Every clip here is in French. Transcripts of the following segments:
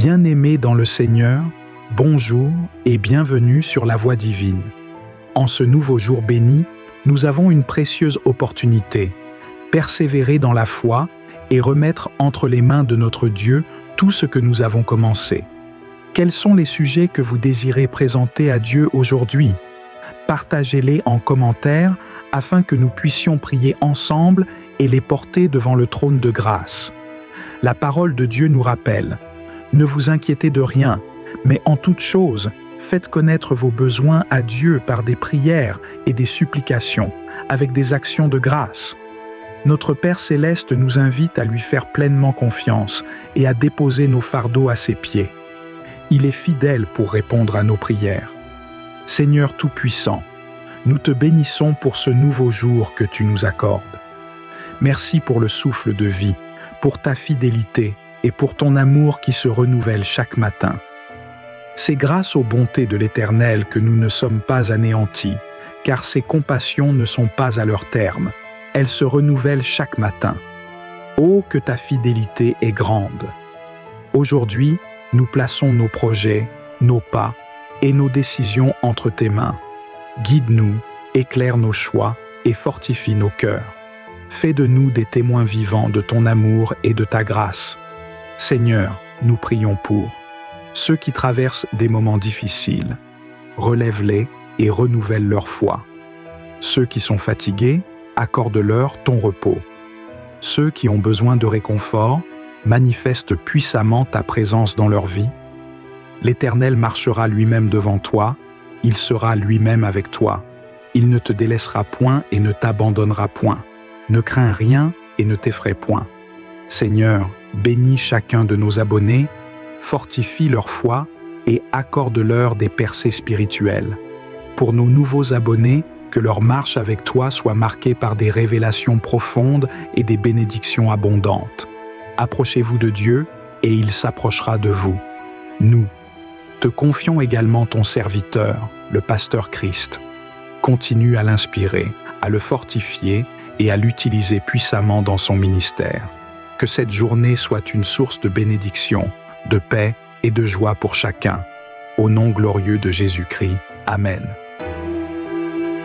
Bien-aimés dans le Seigneur, bonjour et bienvenue sur la Voie divine. En ce nouveau jour béni, nous avons une précieuse opportunité, persévérer dans la foi et remettre entre les mains de notre Dieu tout ce que nous avons commencé. Quels sont les sujets que vous désirez présenter à Dieu aujourd'hui? Partagez-les en commentaire afin que nous puissions prier ensemble et les porter devant le trône de grâce. La parole de Dieu nous rappelle: ne vous inquiétez de rien, mais en toute chose, faites connaître vos besoins à Dieu par des prières et des supplications, avec des actions de grâce. Notre Père Céleste nous invite à lui faire pleinement confiance et à déposer nos fardeaux à ses pieds. Il est fidèle pour répondre à nos prières. Seigneur Tout-Puissant, nous te bénissons pour ce nouveau jour que tu nous accordes. Merci pour le souffle de vie, pour ta fidélité et pour ton amour qui se renouvelle chaque matin. C'est grâce aux bontés de l'Éternel que nous ne sommes pas anéantis, car ses compassions ne sont pas à leur terme. Elles se renouvellent chaque matin. Oh, que ta fidélité est grande! Aujourd'hui, nous plaçons nos projets, nos pas et nos décisions entre tes mains. Guide-nous, éclaire nos choix et fortifie nos cœurs. Fais de nous des témoins vivants de ton amour et de ta grâce. Seigneur, nous prions pour ceux qui traversent des moments difficiles. Relève-les et renouvelle leur foi. Ceux qui sont fatigués, accorde-leur ton repos. Ceux qui ont besoin de réconfort, manifeste puissamment ta présence dans leur vie. L'Éternel marchera lui-même devant toi, il sera lui-même avec toi. Il ne te délaissera point et ne t'abandonnera point. Ne crains rien et ne t'effraie point. Seigneur, bénis chacun de nos abonnés, fortifie leur foi et accorde-leur des percées spirituelles. Pour nos nouveaux abonnés, que leur marche avec toi soit marquée par des révélations profondes et des bénédictions abondantes. Approchez-vous de Dieu et il s'approchera de vous. Nous te confions également ton serviteur, le pasteur Christ. Continue à l'inspirer, à le fortifier et à l'utiliser puissamment dans son ministère. Que cette journée soit une source de bénédiction, de paix et de joie pour chacun. Au nom glorieux de Jésus-Christ. Amen.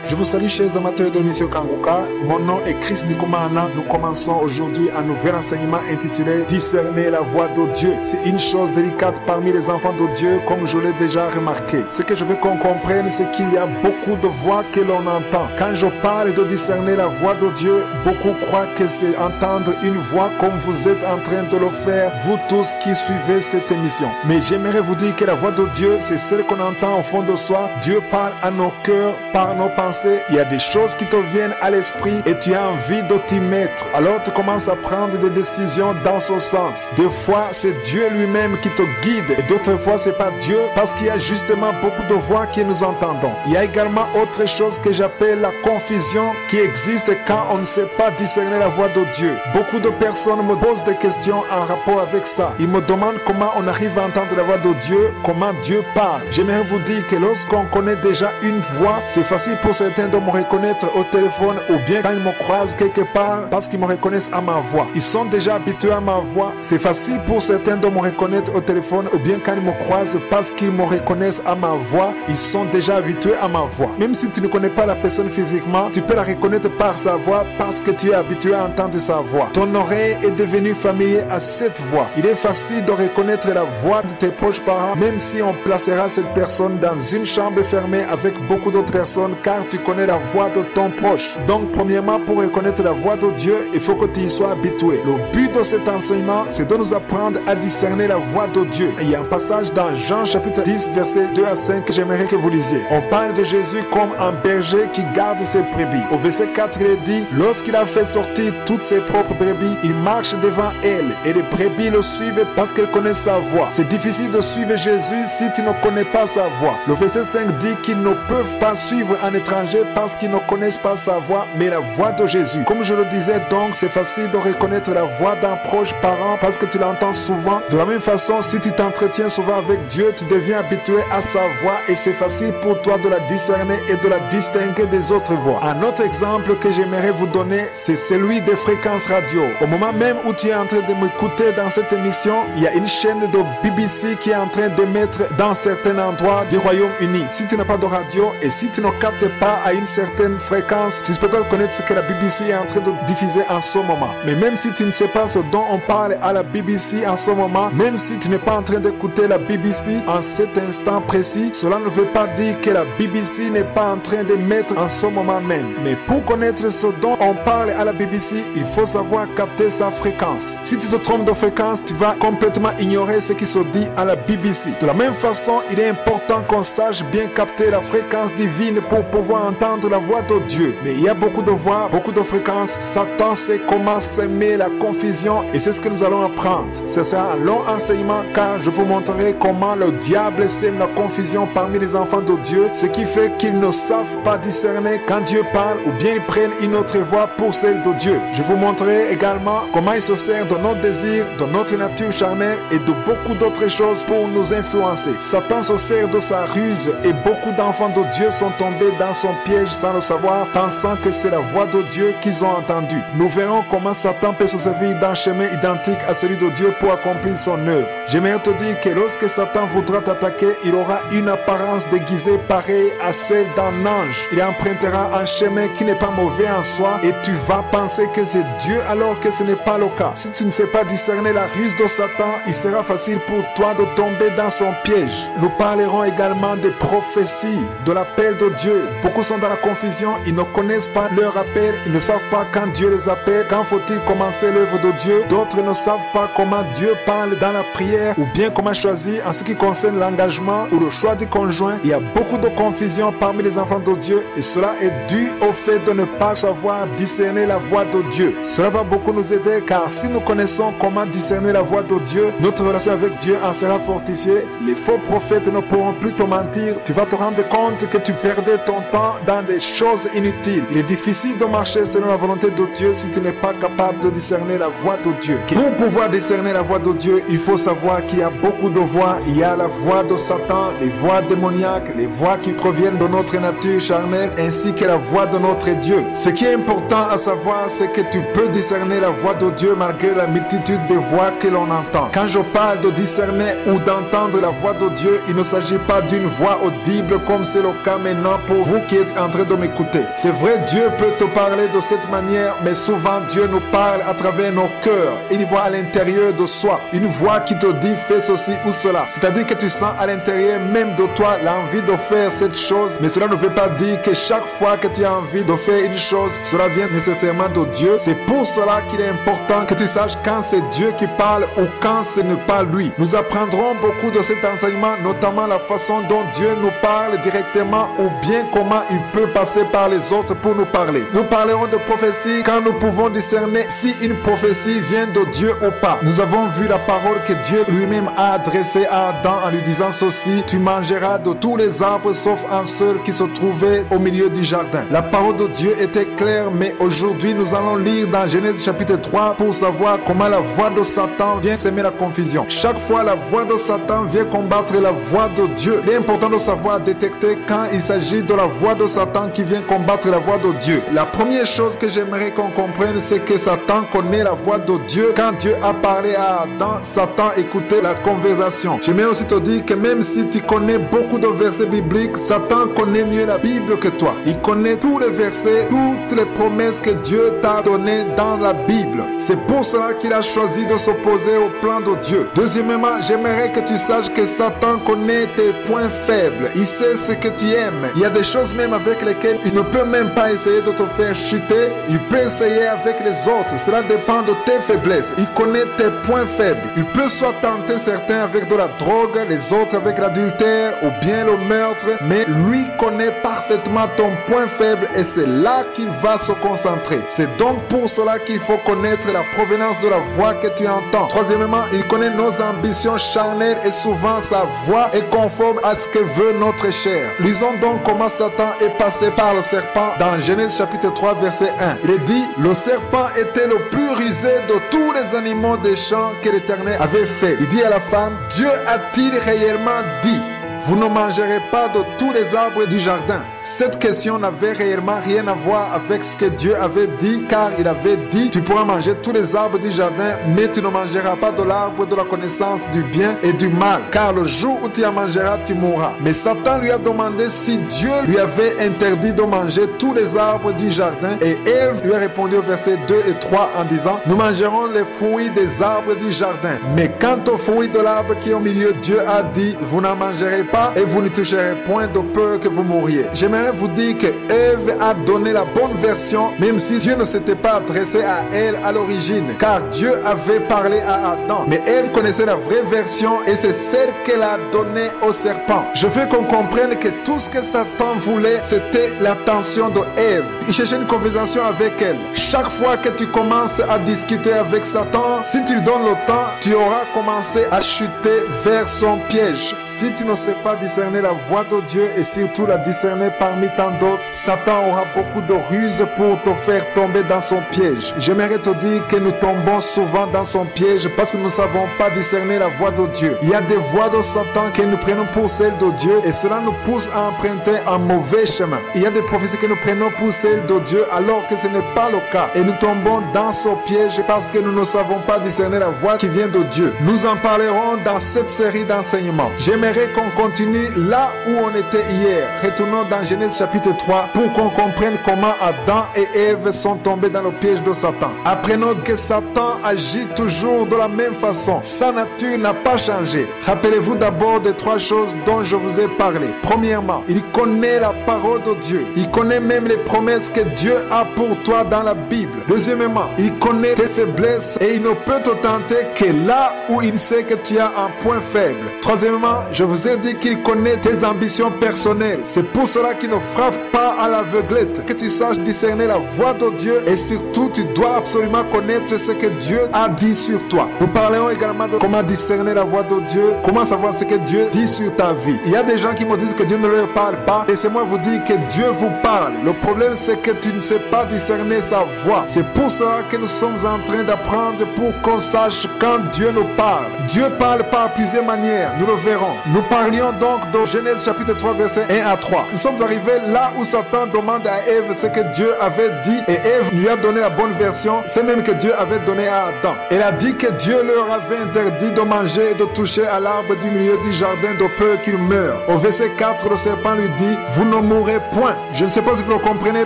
Je vous salue, chers amateurs de Mission Kanguka. Mon nom est Chris Nikomana. Nous commençons aujourd'hui un nouvel enseignement intitulé Discerner la voix de Dieu. C'est une chose délicate parmi les enfants de Dieu, comme je l'ai déjà remarqué. Ce que je veux qu'on comprenne, c'est qu'il y a beaucoup de voix que l'on entend. Quand je parle de discerner la voix de Dieu, beaucoup croient que c'est entendre une voix comme vous êtes en train de le faire, vous tous qui suivez cette émission. Mais j'aimerais vous dire que la voix de Dieu, c'est celle qu'on entend au fond de soi. Dieu parle à nos cœurs, par nos pensées. Il y a des choses qui te viennent à l'esprit et tu as envie de t'y mettre. Alors tu commences à prendre des décisions dans ce sens. Des fois, c'est Dieu lui-même qui te guide et d'autres fois, c'est pas Dieu parce qu'il y a justement beaucoup de voix que nous entendons. Il y a également autre chose que j'appelle la confusion qui existe quand on ne sait pas discerner la voix de Dieu. Beaucoup de personnes me posent des questions en rapport avec ça. Ils me demandent comment on arrive à entendre la voix de Dieu, comment Dieu parle. J'aimerais vous dire que lorsqu'on connaît déjà une voix, c'est facile pour certains de me reconnaître au téléphone ou bien quand ils me croisent quelque part parce qu'ils me reconnaissent à ma voix. Ils sont déjà habitués à ma voix. C'est facile pour certains de me reconnaître au téléphone ou bien quand ils me croisent parce qu'ils me reconnaissent à ma voix. Ils sont déjà habitués à ma voix. Même si tu ne connais pas la personne physiquement, tu peux la reconnaître par sa voix parce que tu es habitué à entendre sa voix. Ton oreille est devenue familier à cette voix. Il est facile de reconnaître la voix de tes proches parents même si on placera cette personne dans une chambre fermée avec beaucoup d'autres personnes car tu connais la voix de ton proche. Donc premièrement, pour reconnaître la voix de Dieu, il faut que tu y sois habitué. Le but de cet enseignement, c'est de nous apprendre à discerner la voix de Dieu. Il y a un passage dans Jean chapitre 10 versets 2 à 5 que j'aimerais que vous lisiez. On parle de Jésus comme un berger qui garde ses brebis. Au verset 4, il est dit: lorsqu'il a fait sortir toutes ses propres brebis, il marche devant elles et les brebis le suivent parce qu'elles connaissent sa voix. C'est difficile de suivre Jésus si tu ne connais pas sa voix. Le verset 5 dit qu'ils ne peuvent pas suivre un étranger danger parce qu'ils ne connaissent pas sa voix, mais la voix de Jésus. Comme je le disais donc, c'est facile de reconnaître la voix d'un proche parent parce que tu l'entends souvent. De la même façon, si tu t'entretiens souvent avec Dieu, tu deviens habitué à sa voix et c'est facile pour toi de la discerner et de la distinguer des autres voix. Un autre exemple que j'aimerais vous donner, c'est celui des fréquences radio. Au moment même où tu es en train de m'écouter dans cette émission, il y a une chaîne de BBC qui est en train d'émettre dans certains endroits du Royaume-Uni. Si tu n'as pas de radio et si tu ne captes pas à une certaine fréquence, tu peux pas connaître ce que la BBC est en train de diffuser en ce moment. Mais même si tu ne sais pas ce dont on parle à la BBC en ce moment, même si tu n'es pas en train d'écouter la BBC en cet instant précis, cela ne veut pas dire que la BBC n'est pas en train d'émettre en ce moment même. Mais pour connaître ce dont on parle à la BBC, il faut savoir capter sa fréquence. Si tu te trompes de fréquence, tu vas complètement ignorer ce qui se dit à la BBC. De la même façon, il est important qu'on sache bien capter la fréquence divine pour pouvoir entendre la voix de Dieu. Mais il y a beaucoup de voix, beaucoup de fréquences. Satan sait comment s'aimer la confusion et c'est ce que nous allons apprendre. Ce sera un long enseignement car je vous montrerai comment le diable sème la confusion parmi les enfants de Dieu, ce qui fait qu'ils ne savent pas discerner quand Dieu parle ou bien ils prennent une autre voix pour celle de Dieu. Je vous montrerai également comment il se sert de nos désirs, de notre nature charnelle et de beaucoup d'autres choses pour nous influencer. Satan se sert de sa ruse et beaucoup d'enfants de Dieu sont tombés dans son piège sans le savoir, pensant que c'est la voix de Dieu qu'ils ont entendue. Nous verrons comment Satan peut se servir d'un chemin identique à celui de Dieu pour accomplir son œuvre. J'aimerais te dire que lorsque Satan voudra t'attaquer, il aura une apparence déguisée pareille à celle d'un ange. Il empruntera un chemin qui n'est pas mauvais en soi et tu vas penser que c'est Dieu alors que ce n'est pas le cas. Si tu ne sais pas discerner la ruse de Satan, il sera facile pour toi de tomber dans son piège. Nous parlerons également des prophéties, de l'appel de Dieu. Beaucoup sont dans la confusion, ils ne connaissent pas leur appel, ils ne savent pas quand Dieu les appelle, quand faut-il commencer l'œuvre de Dieu. D'autres ne savent pas comment Dieu parle dans la prière ou bien comment choisir en ce qui concerne l'engagement ou le choix du conjoint. Il y a beaucoup de confusion parmi les enfants de Dieu et cela est dû au fait de ne pas savoir discerner la voix de Dieu. Cela va beaucoup nous aider car si nous connaissons comment discerner la voix de Dieu, notre relation avec Dieu en sera fortifiée. Les faux prophètes ne pourront plus te mentir. Tu vas te rendre compte que tu perdais ton temps dans des choses inutiles. Il est difficile de marcher selon la volonté de Dieu si tu n'es pas capable de discerner la voix de Dieu. Pour pouvoir discerner la voix de Dieu, il faut savoir qu'il y a beaucoup de voix. Il y a la voix de Satan, les voix démoniaques, les voix qui proviennent de notre nature charnelle, ainsi que la voix de notre Dieu. Ce qui est important à savoir, c'est que tu peux discerner la voix de Dieu malgré la multitude de voix que l'on entend. Quand je parle de discerner ou d'entendre la voix de Dieu, il ne s'agit pas d'une voix audible comme c'est le cas maintenant pour vous qui êtes en train de m'écouter. C'est vrai, Dieu peut te parler de cette manière, mais souvent Dieu nous parle à travers nos cœurs. Une voix à l'intérieur de soi, une voix qui te dit fais ceci ou cela. C'est-à-dire que tu sens à l'intérieur même de toi l'envie de faire cette chose, mais cela ne veut pas dire que chaque fois que tu as envie de faire une chose, cela vient nécessairement de Dieu. C'est pour cela qu'il est important que tu saches quand c'est Dieu qui parle ou quand ce n'est pas lui. Nous apprendrons beaucoup de cet enseignement, notamment la façon dont Dieu nous parle directement ou bien comment il peut passer par les autres pour nous parler. Nous parlerons de prophétie quand nous pouvons discerner si une prophétie vient de Dieu ou pas. Nous avons vu la parole que Dieu lui-même a adressée à Adam en lui disant ceci: tu mangeras de tous les arbres sauf un seul qui se trouvait au milieu du jardin. La parole de Dieu était claire, mais aujourd'hui nous allons lire dans Genèse chapitre 3 pour savoir comment la voix de Satan vient semer la confusion. Chaque fois la voix de Satan vient combattre la voix de Dieu. Il est important de savoir détecter quand il s'agit de la voix de Satan qui vient combattre la voix de Dieu. La première chose que j'aimerais qu'on comprenne, c'est que Satan connaît la voix de Dieu. Quand Dieu a parlé à Adam, Satan écoutait la conversation. J'aimerais aussi te dire que même si tu connais beaucoup de versets bibliques, Satan connaît mieux la Bible que toi. Il connaît tous les versets, toutes les promesses que Dieu t'a données dans la Bible. C'est pour cela qu'il a choisi de s'opposer au plan de Dieu. Deuxièmement, j'aimerais que tu saches que Satan connaît tes points faibles. Il sait ce que tu aimes. Il y a des choses même avec lesquelles il ne peut même pas essayer de te faire chuter. Il peut essayer avec les autres. Cela dépend de tes faiblesses. Il connaît tes points faibles. Il peut soit tenter certains avec de la drogue, les autres avec l'adultère ou bien le meurtre, mais lui connaît parfaitement ton point faible et c'est là qu'il va se concentrer. C'est donc pour cela qu'il faut connaître la provenance de la voix que tu entends. Troisièmement, il connaît nos ambitions charnelles et souvent sa voix est conforme à ce que veut notre chair. Lisons donc comment Satan Satan est passé par le serpent dans Genèse chapitre 3 verset 1. Il est dit, le serpent était le plus rusé de tous les animaux des champs que l'Éternel avait fait. Il dit à la femme, Dieu a-t-il réellement dit, vous ne mangerez pas de tous les arbres du jardin? Cette question n'avait réellement rien à voir avec ce que Dieu avait dit, car il avait dit, tu pourras manger tous les arbres du jardin, mais tu ne mangeras pas de l'arbre de la connaissance du bien et du mal, car le jour où tu en mangeras, tu mourras. Mais Satan lui a demandé si Dieu lui avait interdit de manger tous les arbres du jardin, et Ève lui a répondu au verset 2 et 3 en disant, nous mangerons les fruits des arbres du jardin, mais quant aux fruits de l'arbre qui est au milieu, Dieu a dit, vous n'en mangerez pas et vous ne toucherez point de peur que vous mouriez. J'aimerais vous dire que Ève a donné la bonne version, même si Dieu ne s'était pas adressé à elle à l'origine, car Dieu avait parlé à Adam. Mais Ève connaissait la vraie version et c'est celle qu'elle a donnée au serpent. Je veux qu'on comprenne que tout ce que Satan voulait, c'était l'attention de Ève. Il cherchait une conversation avec elle. Chaque fois que tu commences à discuter avec Satan, si tu lui donnes le temps, tu auras commencé à chuter vers son piège. Si tu ne sais pas discerner la voix de Dieu et surtout la discerner parmi tant d'autres, Satan aura beaucoup de ruses pour te faire tomber dans son piège. J'aimerais te dire que nous tombons souvent dans son piège parce que nous ne savons pas discerner la voix de Dieu. Il y a des voix de Satan que nous prenons pour celles de Dieu et cela nous pousse à emprunter un mauvais chemin. Il y a des prophéties que nous prenons pour celles de Dieu alors que ce n'est pas le cas. Et nous tombons dans son piège parce que nous ne savons pas discerner la voix qui vient de Dieu. Nous en parlerons dans cette série d'enseignements. J'aimerais qu'on continue là où on était hier. Retournons dans Genèse chapitre 3 pour qu'on comprenne comment Adam et Ève sont tombés dans le piège de Satan. Apprenons que Satan agit toujours de la même façon. Sa nature n'a pas changé. Rappelez-vous d'abord des trois choses dont je vous ai parlé. Premièrement, il connaît la parole de Dieu. Il connaît même les promesses que Dieu a pour toi dans la Bible. Deuxièmement, il connaît tes faiblesses et il ne peut te tenter que là où il sait que tu as un point faible. Troisièmement, je vous ai dit qu'il connaît tes ambitions personnelles. C'est pour cela qu'il ne frappe pas à l'aveuglette. Que tu saches discerner la voix de Dieu et surtout tu dois absolument connaître ce que Dieu a dit sur toi. Nous parlerons également de comment discerner la voix de Dieu, comment savoir ce que Dieu dit sur ta vie. Il y a des gens qui me disent que Dieu ne leur parle pas. Laissez-moi vous dire que Dieu vous parle. Le problème c'est que tu ne sais pas discerner sa voix. C'est pour cela que nous sommes en train d'apprendre pour qu'on sache quand Dieu nous parle. Dieu parle par plusieurs manières, nous le verrons. Nous parlions donc de Genèse chapitre 3 verset 1 à 3. Nous sommes arrivés là où Satan demande à Ève ce que Dieu avait dit et Ève lui a donné la bonne version, c'est même que Dieu avait donné à Adam. Elle a dit que Dieu leur avait interdit de manger et de toucher à l'arbre du milieu du jardin de peur qu'ils meurent. Au verset 4, le serpent lui dit, vous ne mourrez point. Je ne sais pas si vous le comprenez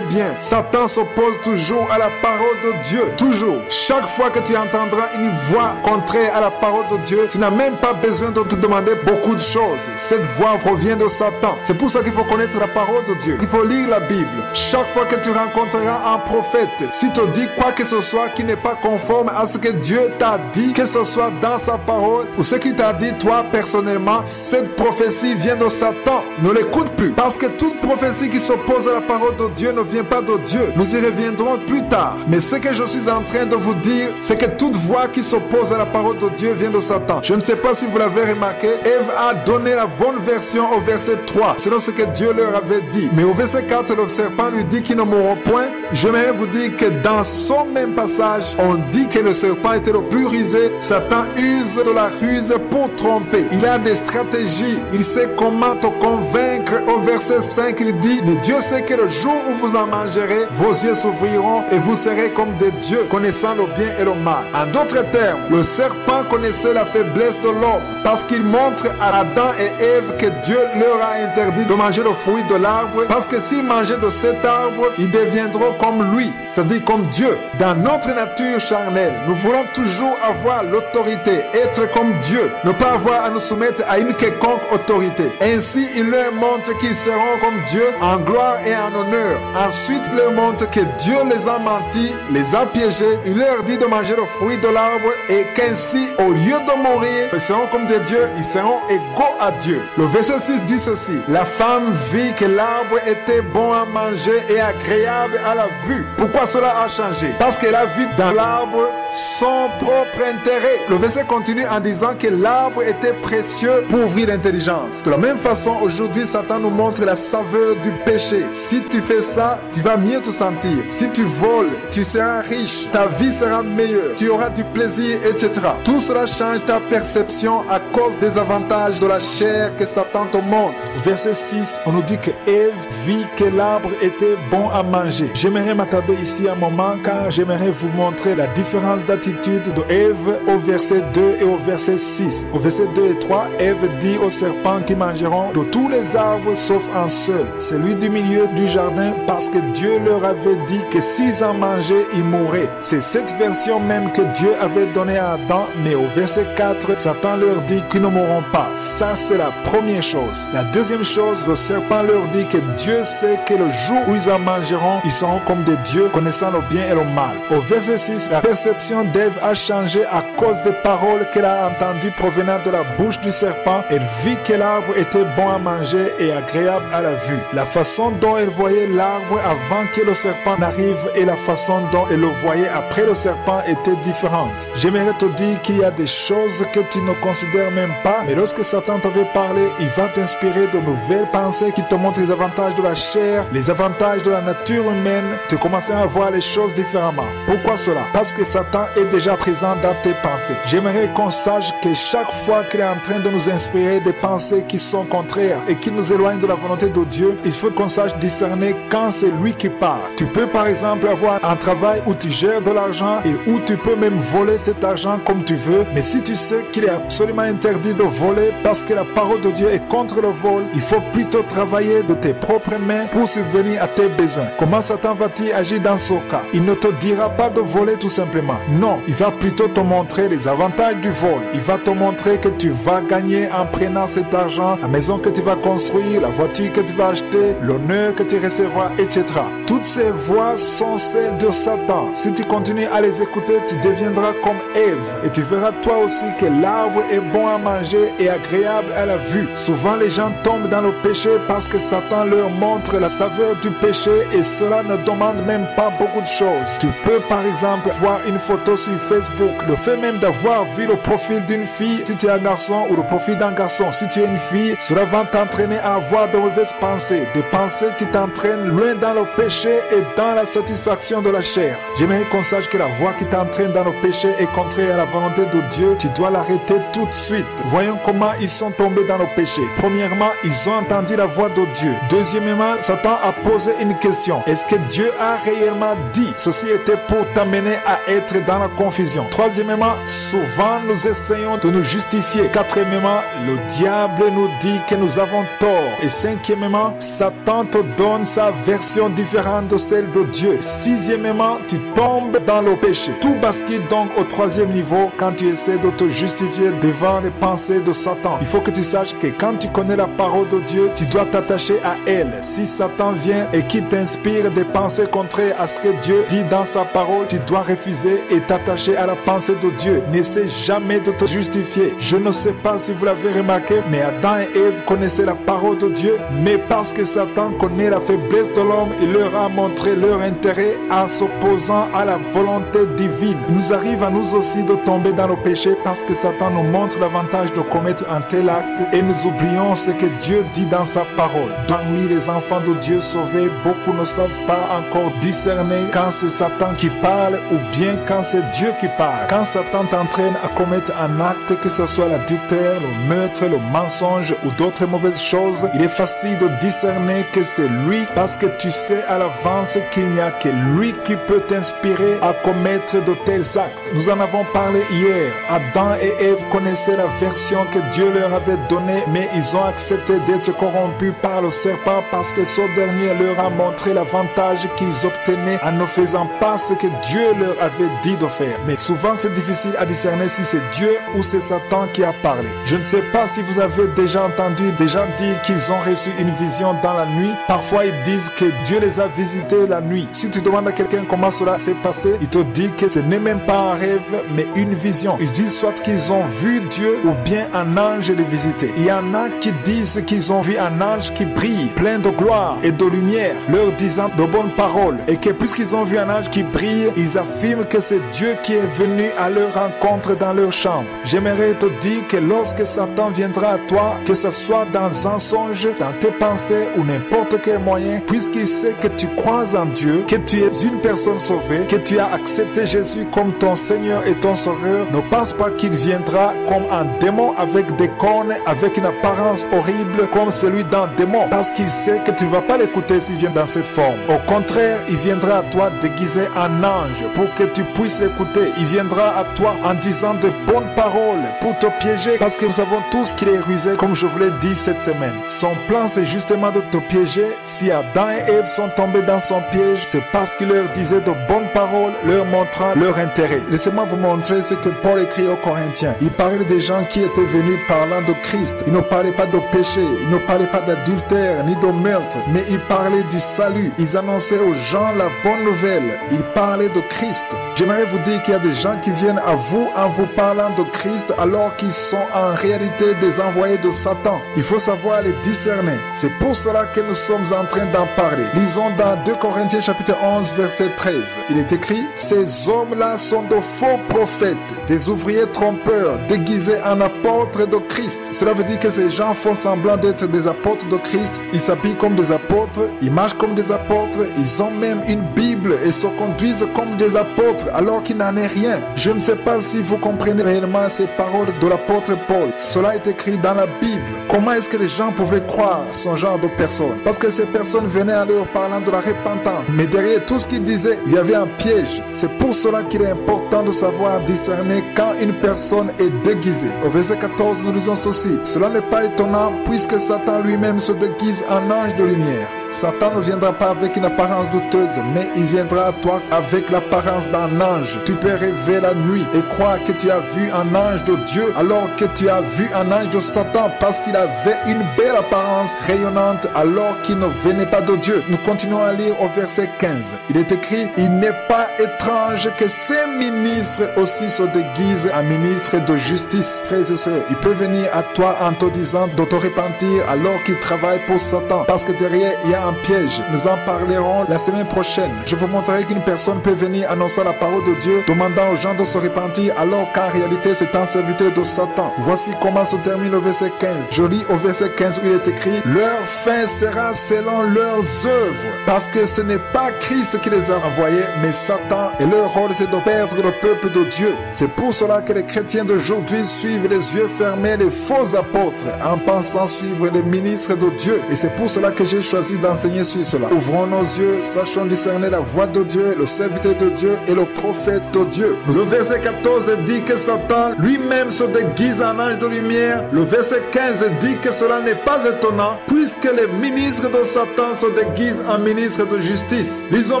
bien. Satan s'oppose toujours à la parole de Dieu. Toujours. Chaque fois que tu entendras une voix contraire à la parole de Dieu, tu n'as même pas besoin de te demander beaucoup de choses. Cette voix provient de Satan. C'est pour ça qu'il faut connaître la parole de Dieu. Il faut lire la Bible. Chaque fois que tu rencontreras un prophète, s'il te dit quoi que ce soit qui n'est pas conforme à ce que Dieu t'a dit, que ce soit dans sa parole ou ce qu'il t'a dit toi personnellement, cette prophétie vient de Satan. Ne l'écoute plus. Parce que toute prophétie qui s'oppose à la parole de Dieu ne vient pas de Dieu. Nous y reviendrons plus tard. Mais ce que je suis en train de vous dire, c'est que toute voix qui s'oppose à la parole de Dieu vient de Satan. Je ne sais pas si vous l'avez remarqué, Ève a donné la bonne version au verset 3, selon ce que Dieu leur avait dit. Mais au verset 4, le serpent lui dit qu'ils ne mourront point. J'aimerais vous dire que dans son même passage, on dit que le serpent était le plus rusé. Satan use de la ruse pour tromper. Il a des stratégies. Il sait comment te convaincre. Au verset 5, il dit, mais Dieu sait que le jour où vous en mangerez, vos yeux s'ouvriront et vous serez comme des dieux, connaissant le bien et le mal. En d'autres termes, le serpent connaissait la faiblesse de l'homme parce qu'il montre à Adam et Ève que Dieu leur a interdit de manger le fruit de l'arbre parce que s'ils mangeaient de cet arbre, ils deviendront comme lui, c'est-à-dire comme Dieu. Dans notre nature charnelle, nous voulons toujours avoir l'autorité, être comme Dieu, ne pas avoir à nous soumettre à une quelconque autorité. Ainsi, il leur montre qu'ils seront comme Dieu en gloire et en honneur. Ensuite, il leur montre que Dieu les a menti, les a piégés. Il leur dit de manger le fruit de l'arbre et qu'ainsi, au lieu de mourir, ils seront comme des dieux, ils seront égaux à Dieu. Le verset 6 dit ceci, la femme vit que l'arbre était bon à manger et agréable à la vue. Pourquoi cela a changé? Parce qu'elle a vu dans l'arbre son propre intérêt. Le verset continue en disant que l'arbre était précieux pour ouvrir l'intelligence. De la même façon, aujourd'hui, Satan nous montre la saveur du péché. Si tu fais ça, tu vas mieux te sentir. Si tu voles, tu seras riche, ta vie sera meilleure, tu auras du plaisir, etc. Tout cela change ta perception à cause des avantages de la chair que Satan te montre. Verset 6, on nous dit que Ève vit que l'arbre était bon à manger. J'aimerais m'attarder ici un moment car j'aimerais vous montrer la différence d'attitude de Ève au verset 2 et au verset 6. Au verset 2 et 3, Ève dit aux serpents qu'ils mangeront de tous les arbres sauf un seul, celui du milieu du jardin, parce que Dieu leur avait dit que s'ils en mangeaient, ils mourraient. C'est cette version même que Dieu avait donnée à Adam, mais au verset 4, Satan leur dit qu'ils ne mourront pas. Ça, c'est la première chose. La deuxième chose, le serpent leur dit que Dieu sait que le jour où ils en mangeront, ils seront comme des dieux, connaissant le bien et le mal. Au verset 6, la perception d'Ève a changé à cause des paroles qu'elle a entendues provenant de la bouche du serpent. Elle vit que l'arbre était bon à manger et agréable à la vue. La façon dont elle voyait l'arbre avant que le serpent n'arrive et la façon dont elle le voyait après le serpent était différente. J'aimerais te dire qu'il y a des choses que tu ne considères même pas, mais lorsque Satan t'avait parlé, il va t'inspirer de nouvelles pensées qui te montrent les avantages de la chair, les avantages de la nature humaine. Tu commenceras à voir les choses différemment. Pourquoi cela? Parce que Satan est déjà présent dans tes pensées. J'aimerais qu'on sache que chaque fois qu'il est en train de nous inspirer des pensées qui sont contraires et qui nous éloignent de la volonté de Dieu, il faut qu'on sache discerner quand c'est lui qui parle. Tu peux par exemple avoir un travail où tu gères de l'argent et où tu peux même voler cet argent comme tu veux, mais si tu sais qu'il est absolument interdit de voler parce que la parole de Dieu est contre le vol, il faut plutôt travailler de tes propres mains pour subvenir à tes besoins. Comment Satan va-t-il agir dans ce cas? Il ne te dira pas de voler tout simplement. Non, il va plutôt te montrer les avantages du vol. Il va te montrer que tu vas gagner en prenant cet argent, la maison que tu vas construire, la voiture que tu vas acheter, l'honneur que tu recevras, etc. Toutes ces voix sont celles de Satan. Si tu continues à les écouter, tu deviendras comme Ève et tu verras toi aussi que l'arbre est bon à manger et agréable à la vue. Souvent les gens tombent dans le péché parce que Satan leur montre la saveur du péché et cela ne demande même pas beaucoup de choses. Tu peux par exemple voir une photo sur Facebook, le fait même d'avoir vu le profil d'une fille si tu es un garçon ou le profil d'un garçon si tu es une fille, cela va t'entraîner à avoir de mauvaises pensées, des pensées qui t'entraînent loin dans le péché et dans la satisfaction de la chair. J'aimerais qu'on sache que la voie qui t'entraîne dans le péché est contraire à la volonté de Dieu. Tu dois l'arrêter tout de suite. Voyons comment ils sont tombés dans le péché. Premièrement, ils ont entendu la voix de Dieu. Deuxièmement, Satan a posé une question. Est-ce que Dieu a réellement dit? Ceci était pour t'amener à être dans la confusion. Troisièmement, souvent nous essayons de nous justifier. Quatrièmement, le diable nous dit que nous avons tort. Et cinquièmement, Satan te donne sa version différente de celle de Dieu. Sixièmement, tu tombes dans le péché. Tout bascule donc au troisième niveau quand tu essaies de te justifier devant les pensées de Satan. Il faut que tu saches que quand tu connais la parole de Dieu, tu dois t'attacher à elle. Si Satan vient et qu'il t'inspire des pensées contraires à ce que Dieu dit dans sa parole, tu dois refuser et t'attacher à la pensée de Dieu. N'essaie jamais de te justifier. Je ne sais pas si vous l'avez remarqué, mais Adam et Ève connaissaient la parole de Dieu, mais parce que Satan connaît la faiblesse de l'homme, il leur a montré leur intérêt en s'opposant à la volonté divine. Il nous arrive à nous aussi de tomber dans le péché parce que Satan nous montre l'avantage de commettre un tel acte et nous oublions ce que Dieu dit dans sa parole. Parmi les enfants de Dieu sauvés, beaucoup ne savent pas encore discerner quand c'est Satan qui parle ou bien quand c'est Dieu qui parle. Quand Satan t'entraîne à commettre un acte, que ce soit l'adultère, le meurtre, le mensonge ou d'autres mauvaises choses, il est facile de discerner que c'est lui parce que tu sais à l'avance qu'il n'y a que lui qui peut t'inspirer à commettre de tels actes. Nous en avons parlé hier. Adam et Ève connaissaient la version que Dieu leur avait donnée, mais ils ont accepté d'être corrompus par le serpent parce que ce dernier leur a montré l'avantage qu'ils obtenaient en ne faisant pas ce que Dieu leur avait dit de faire. Mais souvent c'est difficile à discerner si c'est Dieu ou c'est Satan qui a parlé. Je ne sais pas si vous avez déjà entendu des gens dire qu'ils ont reçu une vision dans la nuit. Parfois ils disent que Dieu les a visités la nuit. Si tu demandes à quelqu'un comment cela s'est passé, il te dit que ce n'est même pas un rêve mais une vision. Ils disent soit qu'ils ont vu Dieu ou bien un ange les visiter. Il y en a qui disent qu'ils ont vu un ange qui brille, plein de gloire et de lumière, leur disant de bonnes paroles, et que puisqu'ils ont vu un ange qui brille, ils affirment que c'est Dieu qui est venu à leur rencontre dans leur chambre. J'aimerais te dire que lorsque Satan viendra à toi, que ce soit dans un songe, dans tes pensées ou n'importe quel moyen, puisqu'il sait que tu crois en Dieu, que tu es une personne sauvée, que tu as accepté Jésus comme ton Seigneur et ton Sauveur, ne pense pas qu'il viendra comme un démon avec des cornes, avec une apparence horrible comme celui d'un démon, parce qu'il sait que tu ne vas pas l'écouter s'il vient dans cette forme. Au contraire, il viendra à toi déguisé en ange pour que tu puisses l'écouter. Il viendra à toi en disant de bonnes paroles pour te piéger, parce que nous savons tous qu'il est rusé, comme je vous l'ai dit cette semaine. Son plan, c'est justement de te piéger. Si Adam et Ève sont tombés dans son piège, c'est parce qu'il leur disait de bonnes paroles, leur montrant leur intérêt. Laissez-moi vous montrer ce que Paul écrit aux Corinthiens. Il parlait des gens qui étaient venus parlant de Christ. Il ne parlait pas de péché, il ne parlait pas d'adultère ni de meurtre, mais il parlait du salut. Ils annonçaient aux gens la bonne nouvelle. Il parlait de Christ. J'aimerais vous dire qu'il y a des gens qui viennent à vous en vous parlant de Christ alors qu'ils sont en réalité des envoyés de Satan. Il faut savoir les discerner. C'est pour cela que nous sommes en train d'en parler. Lisons dans 2 Corinthiens chapitre 11 verset 13. Il est écrit: ces hommes-là sont de faux prophètes, des ouvriers trompeurs, déguisés en apôtres de Christ. Cela veut dire que ces gens font semblant d'être des apôtres de Christ. Ils s'habillent comme des apôtres, ils marchent comme des apôtres, ils ont même une Bible et se conduisent comme des apôtres alors qu'il n'en est rien. Je ne sais pas si vous comprenez réellement ces paroles de l'apôtre Paul. Cela est écrit dans la Bible. Comment est-ce que les gens pouvaient croire ce genre de personnes? Parce que ces personnes venaient à leur parlant de la repentance. Mais derrière tout ce qu'ils disaient, il y avait un piège. C'est pour cela qu'il est important de savoir discerner quand une personne est déguisée. Au verset 14, nous lisons ceci: cela n'est pas étonnant puisque Satan lui-même se déguise en ange de lumière. Satan ne viendra pas avec une apparence douteuse, mais il viendra à toi avec l'apparence d'un ange. Tu peux rêver la nuit et croire que tu as vu un ange de Dieu alors que tu as vu un ange de Satan, parce qu'il avait une belle apparence rayonnante alors qu'il ne venait pas de Dieu. Nous continuons à lire au verset 15. Il est écrit: il n'est pas étrange que ces ministres aussi se déguisent en ministres de justice. Frères et sœurs, il peut venir à toi en te disant de te repentir alors qu'il travaille pour Satan, parce que derrière il y a un piège. Nous en parlerons la semaine prochaine. Je vous montrerai qu'une personne peut venir annoncer la parole de Dieu, demandant aux gens de se repentir alors qu'en réalité c'est un serviteur de Satan. Voici comment se termine le verset 15. Je lis au verset 15 où il est écrit: leur fin sera selon leurs œuvres, parce que ce n'est pas Christ qui les a envoyés, mais Satan, et leur rôle c'est de perdre le peuple de Dieu. C'est pour cela que les chrétiens d'aujourd'hui suivent les yeux fermés les faux apôtres en pensant suivre les ministres de Dieu, et c'est pour cela que j'ai choisi d'enseigner sur cela. Ouvrons nos yeux, sachons discerner la voix de Dieu, le serviteur de Dieu et le prophète de Dieu. Le verset 14 dit que Satan lui-même se déguise en ange de lumière. Le verset 15 dit que cela n'est pas étonnant puisque les ministres de Satan se déguisent en ministres de justice. Lisons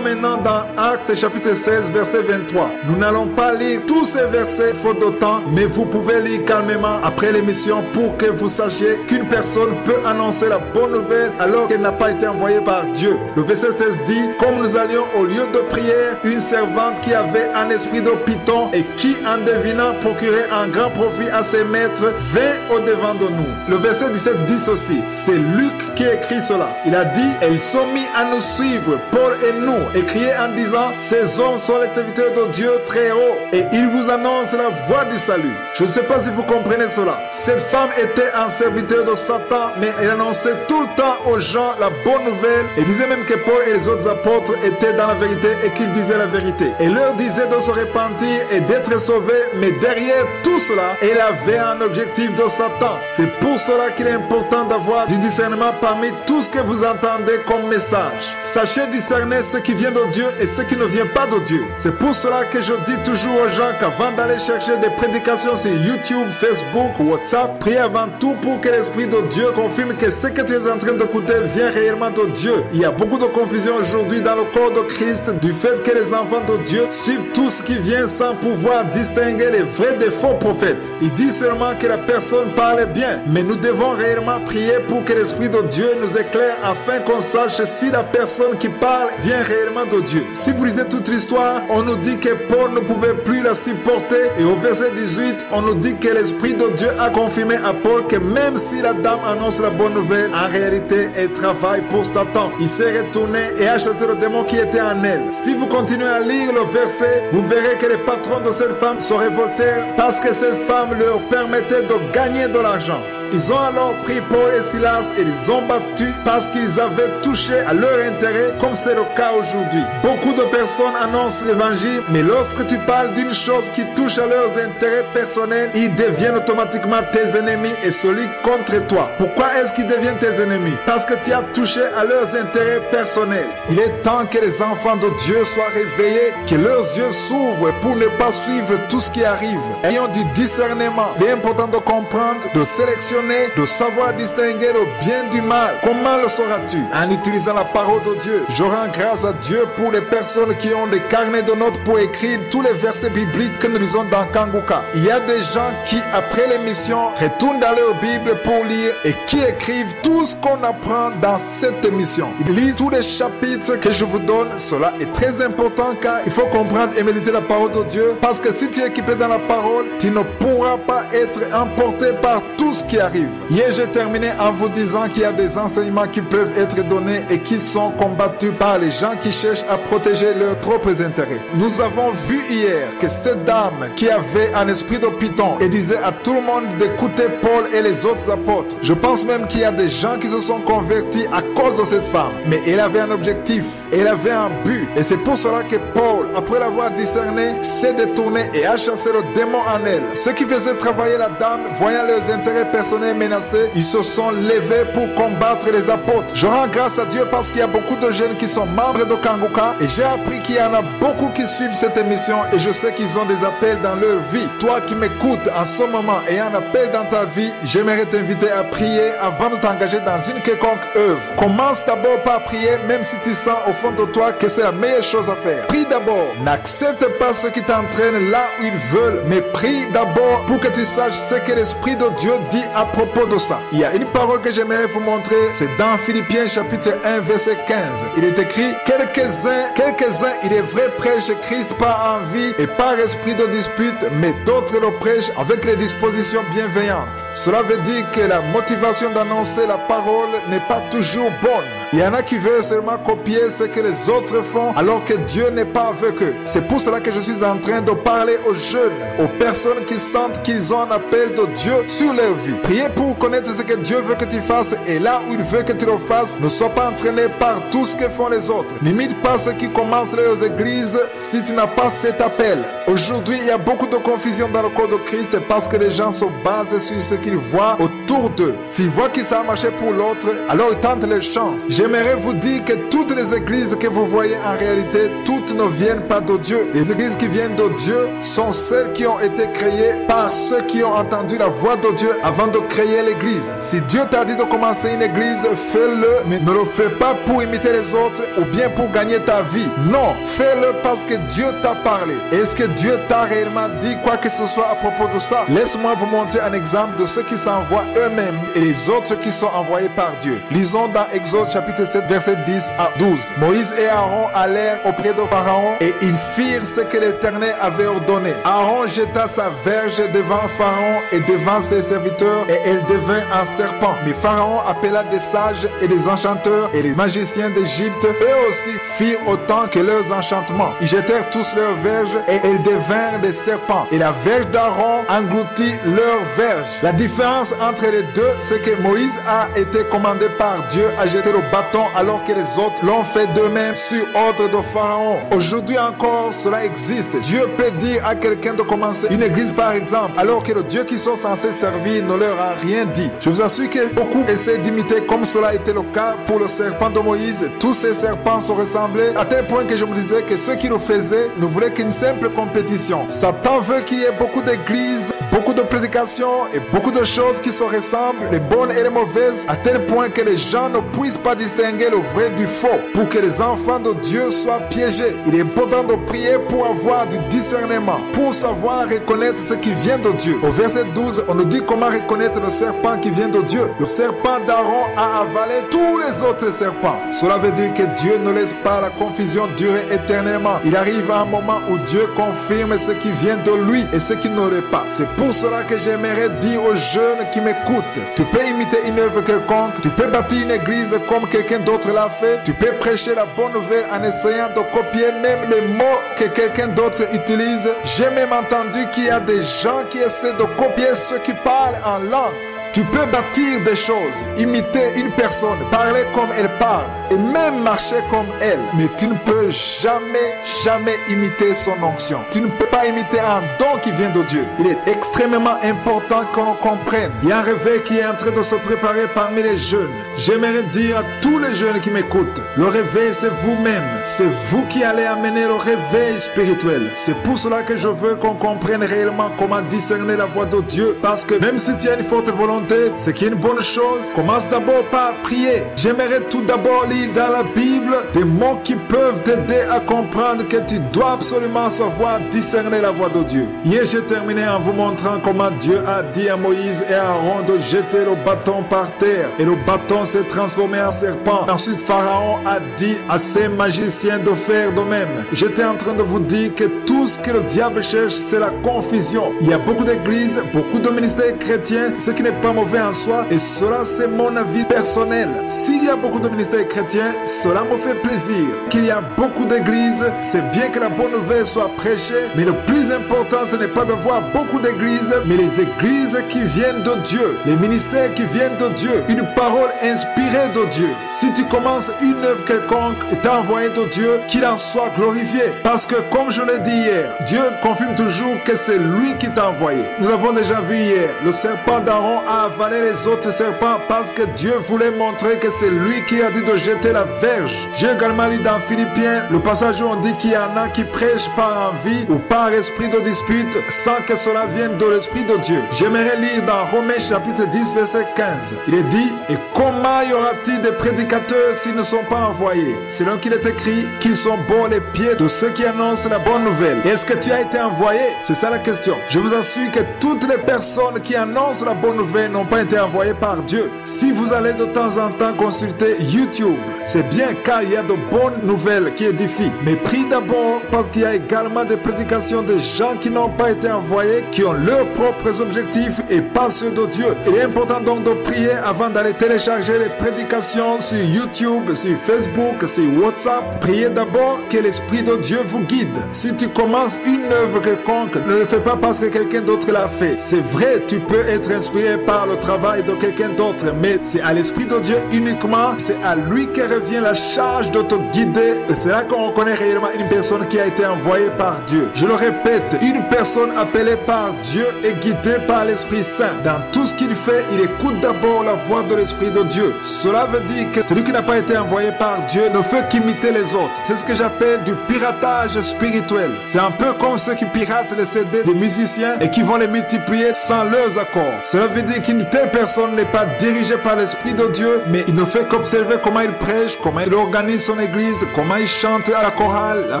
maintenant dans Actes chapitre 16 verset 23. Nous n'allons pas lire tous ces versets faute de temps, mais vous pouvez lire calmement après l'émission pour que vous sachiez qu'une personne peut annoncer la bonne nouvelle alors qu'elle n'a pas été envoyée par Dieu. Le verset 16 dit: comme nous allions au lieu de prière, une servante qui avait un esprit de python et qui, en devinant procurer un grand profit à ses maîtres, vint au devant de nous. Le verset 17 dit ceci. C'est Luc qui écrit cela. Il a dit: elles sont mis à nous suivre, Paul et nous, et crier en disant: ces hommes sont les serviteurs de Dieu très haut, et ils vous annoncent la voie du salut. Je ne sais pas si vous comprenez cela. Cette femme était un serviteur de Satan, mais elle annonçait tout le temps aux gens la bonne nouvelle, et disait même que Paul et les autres apôtres étaient dans la vérité et qu'ils disaient la vérité. Elle leur disait de se repentir et d'être sauvés, mais derrière tout cela, elle avait un objectif de Satan. C'est pour cela qu'il est important d'avoir du discernement parmi tout ce que vous entendez comme message. Sachez discerner ce qui vient de Dieu et ce qui ne vient pas de Dieu. C'est pour cela que je dis toujours aux gens qu'avant d'aller chercher des prédications sur YouTube, Facebook, WhatsApp, priez avant tout pour que l'Esprit de Dieu confirme que ce que tu es en train d'écouter vient réellement de de Dieu. Il y a beaucoup de confusion aujourd'hui dans le corps de Christ du fait que les enfants de Dieu suivent tout ce qui vient sans pouvoir distinguer les vrais des faux prophètes. Il dit seulement que la personne parle bien, mais nous devons réellement prier pour que l'Esprit de Dieu nous éclaire afin qu'on sache si la personne qui parle vient réellement de Dieu. Si vous lisez toute l'histoire, on nous dit que Paul ne pouvait plus la supporter et au verset 18, on nous dit que l'Esprit de Dieu a confirmé à Paul que même si la dame annonce la bonne nouvelle, en réalité, elle travaille pour Satan. Il s'est retourné et a chassé le démon qui était en elle. Si vous continuez à lire le verset, vous verrez que les patrons de cette femme se révoltèrent parce que cette femme leur permettait de gagner de l'argent. Ils ont alors pris Paul et Silas et les ont battus parce qu'ils avaient touché à leur intérêt, comme c'est le cas aujourd'hui. Beaucoup de personnes annoncent l'évangile, mais lorsque tu parles d'une chose qui touche à leurs intérêts personnels, ils deviennent automatiquement tes ennemis et se liguent contre toi. Pourquoi est-ce qu'ils deviennent tes ennemis? Parce que tu as touché à leurs intérêts personnels. Il est temps que les enfants de Dieu soient réveillés, que leurs yeux s'ouvrent pour ne pas suivre tout ce qui arrive. Ayons du discernement. Il est important de comprendre, de sélectionner, de savoir distinguer le bien du mal. Comment le sauras-tu? En utilisant la parole de Dieu. Je rends grâce à Dieu pour les personnes qui ont des carnets de notes pour écrire tous les versets bibliques que nous lisons dans Kanguka. Il y a des gens qui, après l'émission, retournent dans leur Bible pour lire et qui écrivent tout ce qu'on apprend dans cette émission. Ils lisent tous les chapitres que je vous donne. Cela est très important car il faut comprendre et méditer la parole de Dieu, parce que si tu es équipé dans la parole, tu ne pourras pas être emporté par tout ce qui arrive. Hier, j'ai terminé en vous disant qu'il y a des enseignements qui peuvent être donnés et qui sont combattus par les gens qui cherchent à protéger leurs propres intérêts. Nous avons vu hier que cette dame qui avait un esprit de python et disait à tout le monde d'écouter Paul et les autres apôtres. Je pense même qu'il y a des gens qui se sont convertis à cause de cette femme. Mais elle avait un objectif, elle avait un but. Et c'est pour cela que Paul, après l'avoir discerné, s'est détourné et a chassé le démon en elle. Ce qui faisait travailler la dame, voyant leurs intérêts personnels menacés, ils se sont levés pour combattre les apôtres. Je rends grâce à Dieu parce qu'il y a beaucoup de jeunes qui sont membres de Kanguka et j'ai appris qu'il y en a beaucoup qui suivent cette émission et je sais qu'ils ont des appels dans leur vie. Toi qui m'écoutes en ce moment et un appel dans ta vie, j'aimerais t'inviter à prier avant de t'engager dans une quelconque œuvre. Commence d'abord par prier, même si tu sens au fond de toi que c'est la meilleure chose à faire. Prie d'abord. N'accepte pas ceux qui t'entraînent là où ils veulent, mais prie d'abord pour que tu saches ce que l'Esprit de Dieu dit à propos de ça. Il y a une parole que j'aimerais vous montrer, c'est dans Philippiens chapitre 1 verset 15. Il est écrit: quelques-uns il est vrai prêchent Christ par envie et par esprit de dispute, mais d'autres le prêchent avec les dispositions bienveillantes. Cela veut dire que la motivation d'annoncer la parole n'est pas toujours bonne. Il y en a qui veulent seulement copier ce que les autres font alors que Dieu n'est pas avec eux. C'est pour cela que je suis en train de parler aux jeunes, aux personnes qui sentent qu'ils ont un appel de Dieu sur leur vie. Priez pour connaître ce que Dieu veut que tu fasses et là où il veut que tu le fasses, ne sois pas entraîné par tout ce que font les autres. N'imite pas ceux qui commencent leurs églises si tu n'as pas cet appel. Aujourd'hui, il y a beaucoup de confusion dans le corps de Christ parce que les gens se basent sur ce qu'ils voient autour d'eux. S'ils voient que ça a marché pour l'autre, alors ils tentent les chances. J'aimerais vous dire que toutes les églises que vous voyez en réalité, toutes ne viennent pas de Dieu. Les églises qui viennent de Dieu sont celles qui ont été créées par ceux qui ont entendu la voix de Dieu avant de créer l'église. Si Dieu t'a dit de commencer une église, fais-le, mais ne le fais pas pour imiter les autres ou bien pour gagner ta vie. Non, fais-le parce que Dieu t'a parlé. Est-ce que Dieu t'a réellement dit quoi que ce soit à propos de ça? Laisse-moi vous montrer un exemple de ceux qui s'envoient eux-mêmes et les autres qui sont envoyés par Dieu. Lisons dans Exode chapitre 7 verset 10 à 12. Moïse et Aaron allèrent auprès de Pharaon et ils firent ce que l'Éternel avait ordonné. Aaron jeta sa verge devant Pharaon et devant ses serviteurs et elle devint un serpent. Mais Pharaon appela des sages et des enchanteurs et les magiciens d'Égypte. Eux aussi firent autant que leurs enchantements. Ils jetèrent tous leurs verges et elles devinrent des serpents. Et la verge d'Aaron engloutit leur verge. La différence entre les deux, c'est que Moïse a été commandé par Dieu à jeter le bâton alors que les autres l'ont fait d'eux-mêmes sur ordre de Pharaon. Aujourd'hui encore, cela existe. Dieu peut dire à quelqu'un de commencer une église par exemple, alors que le Dieu qu'ils sont censés servir ne leur a rien dit. Je vous assure que beaucoup essaient d'imiter comme cela était le cas pour le serpent de Moïse. Tous ces serpents se ressemblaient à tel point que je me disais que ceux qui le faisaient ne voulaient qu'une simple compétition. Satan veut qu'il y ait beaucoup d'églises beaucoup de prédications et beaucoup de choses qui se ressemblent, les bonnes et les mauvaises, à tel point que les gens ne puissent pas distinguer le vrai du faux, pour que les enfants de Dieu soient piégés. Il est important de prier pour avoir du discernement, pour savoir reconnaître ce qui vient de Dieu. Au verset 12, on nous dit comment reconnaître le serpent qui vient de Dieu. Le serpent d'Aaron a avalé tous les autres serpents. Cela veut dire que Dieu ne laisse pas la confusion durer éternellement. Il arrive à un moment où Dieu confirme ce qui vient de lui et ce qui n'aurait pas. C'est pour cela que j'aimerais dire aux jeunes qui m'écoutent, tu peux imiter une œuvre quelconque, tu peux bâtir une église comme quelqu'un d'autre l'a fait, tu peux prêcher la bonne nouvelle en essayant de copier même les mots que quelqu'un d'autre utilise. J'ai même entendu qu'il y a des gens qui essaient de copier ceux qui parlent en langue. Tu peux bâtir des choses, imiter une personne, parler comme elle parle et même marcher comme elle. Mais tu ne peux jamais imiter son onction. Tu ne peux pas imiter un don qui vient de Dieu. Il est extrêmement important qu'on comprenne. Il y a un réveil qui est en train de se préparer parmi les jeunes. J'aimerais dire à tous les jeunes qui m'écoutent, le réveil c'est vous-même. C'est vous qui allez amener le réveil spirituel. C'est pour cela que je veux qu'on comprenne réellement comment discerner la voix de Dieu. Parce que même si tu as une forte volonté, ce qui est une bonne chose, commence d'abord par prier. J'aimerais tout d'abord lire dans la Bible des mots qui peuvent t'aider à comprendre que tu dois absolument savoir discerner la voix de Dieu. Hier, j'ai terminé en vous montrant comment Dieu a dit à Moïse et à Aaron de jeter le bâton par terre. Et le bâton s'est transformé en serpent. Ensuite, Pharaon a dit à ses magiciens de faire de même. J'étais en train de vous dire que tout ce que le diable cherche, c'est la confusion. Il y a beaucoup d'églises, beaucoup de ministères chrétiens, ce qui n'est pas mauvais en soi, et cela c'est mon avis personnel. S'il y a beaucoup de ministères chrétiens, cela me fait plaisir. Qu'il y a beaucoup d'églises, c'est bien que la bonne nouvelle soit prêchée, mais le plus important ce n'est pas d'avoir beaucoup d'églises, mais les églises qui viennent de Dieu, les ministères qui viennent de Dieu, une parole inspirée de Dieu. Si tu commences une œuvre quelconque et t'as envoyé de Dieu, qu'il en soit glorifié. Parce que comme je l'ai dit hier, Dieu confirme toujours que c'est lui qui t'a envoyé. Nous l'avons déjà vu hier, le serpent d'Aaron a avalé les autres serpents parce que Dieu voulait montrer que c'est lui qui a dit de jeter la verge. J'ai également lu dans Philippiens le passage où on dit qu'il y en a qui prêchent par envie ou par esprit de dispute sans que cela vienne de l'esprit de Dieu. J'aimerais lire dans Romains chapitre 10 verset 15. Il est dit, et comment y aura-t-il des prédicateurs s'ils ne sont pas envoyés? Selon qu'il est écrit qu'ils sont bons les pieds de ceux qui annoncent la bonne nouvelle. Est-ce que tu as été envoyé? C'est ça la question. Je vous assure que toutes les personnes qui annoncent la bonne nouvelle n'ont pas été envoyés par Dieu. Si vous allez de temps en temps consulter YouTube, c'est bien car il y a de bonnes nouvelles qui édifient. Mais prie d'abord parce qu'il y a également des prédications de gens qui n'ont pas été envoyés, qui ont leurs propres objectifs et pas ceux de Dieu. Il est important donc de prier avant d'aller télécharger les prédications sur YouTube, sur Facebook, sur WhatsApp. Priez d'abord que l'Esprit de Dieu vous guide. Si tu commences une œuvre quelconque, ne le fais pas parce que quelqu'un d'autre l'a fait. C'est vrai, tu peux être inspiré par le travail de quelqu'un d'autre, mais c'est à l'Esprit de Dieu uniquement, c'est à lui que revient la charge de te guider, et c'est là qu'on reconnaît réellement une personne qui a été envoyée par Dieu. Je le répète, une personne appelée par Dieu est guidée par l'Esprit Saint. Dans tout ce qu'il fait, il écoute d'abord la voix de l'Esprit de Dieu. Cela veut dire que celui qui n'a pas été envoyé par Dieu ne fait qu'imiter les autres. C'est ce que j'appelle du piratage spirituel. C'est un peu comme ceux qui piratent les CD des musiciens et qui vont les multiplier sans leurs accords. Cela veut dire qu'une telle personne n'est pas dirigée par l'Esprit de Dieu, mais il ne fait qu'observer comment il prêche, comment il organise son église, comment il chante à la chorale. La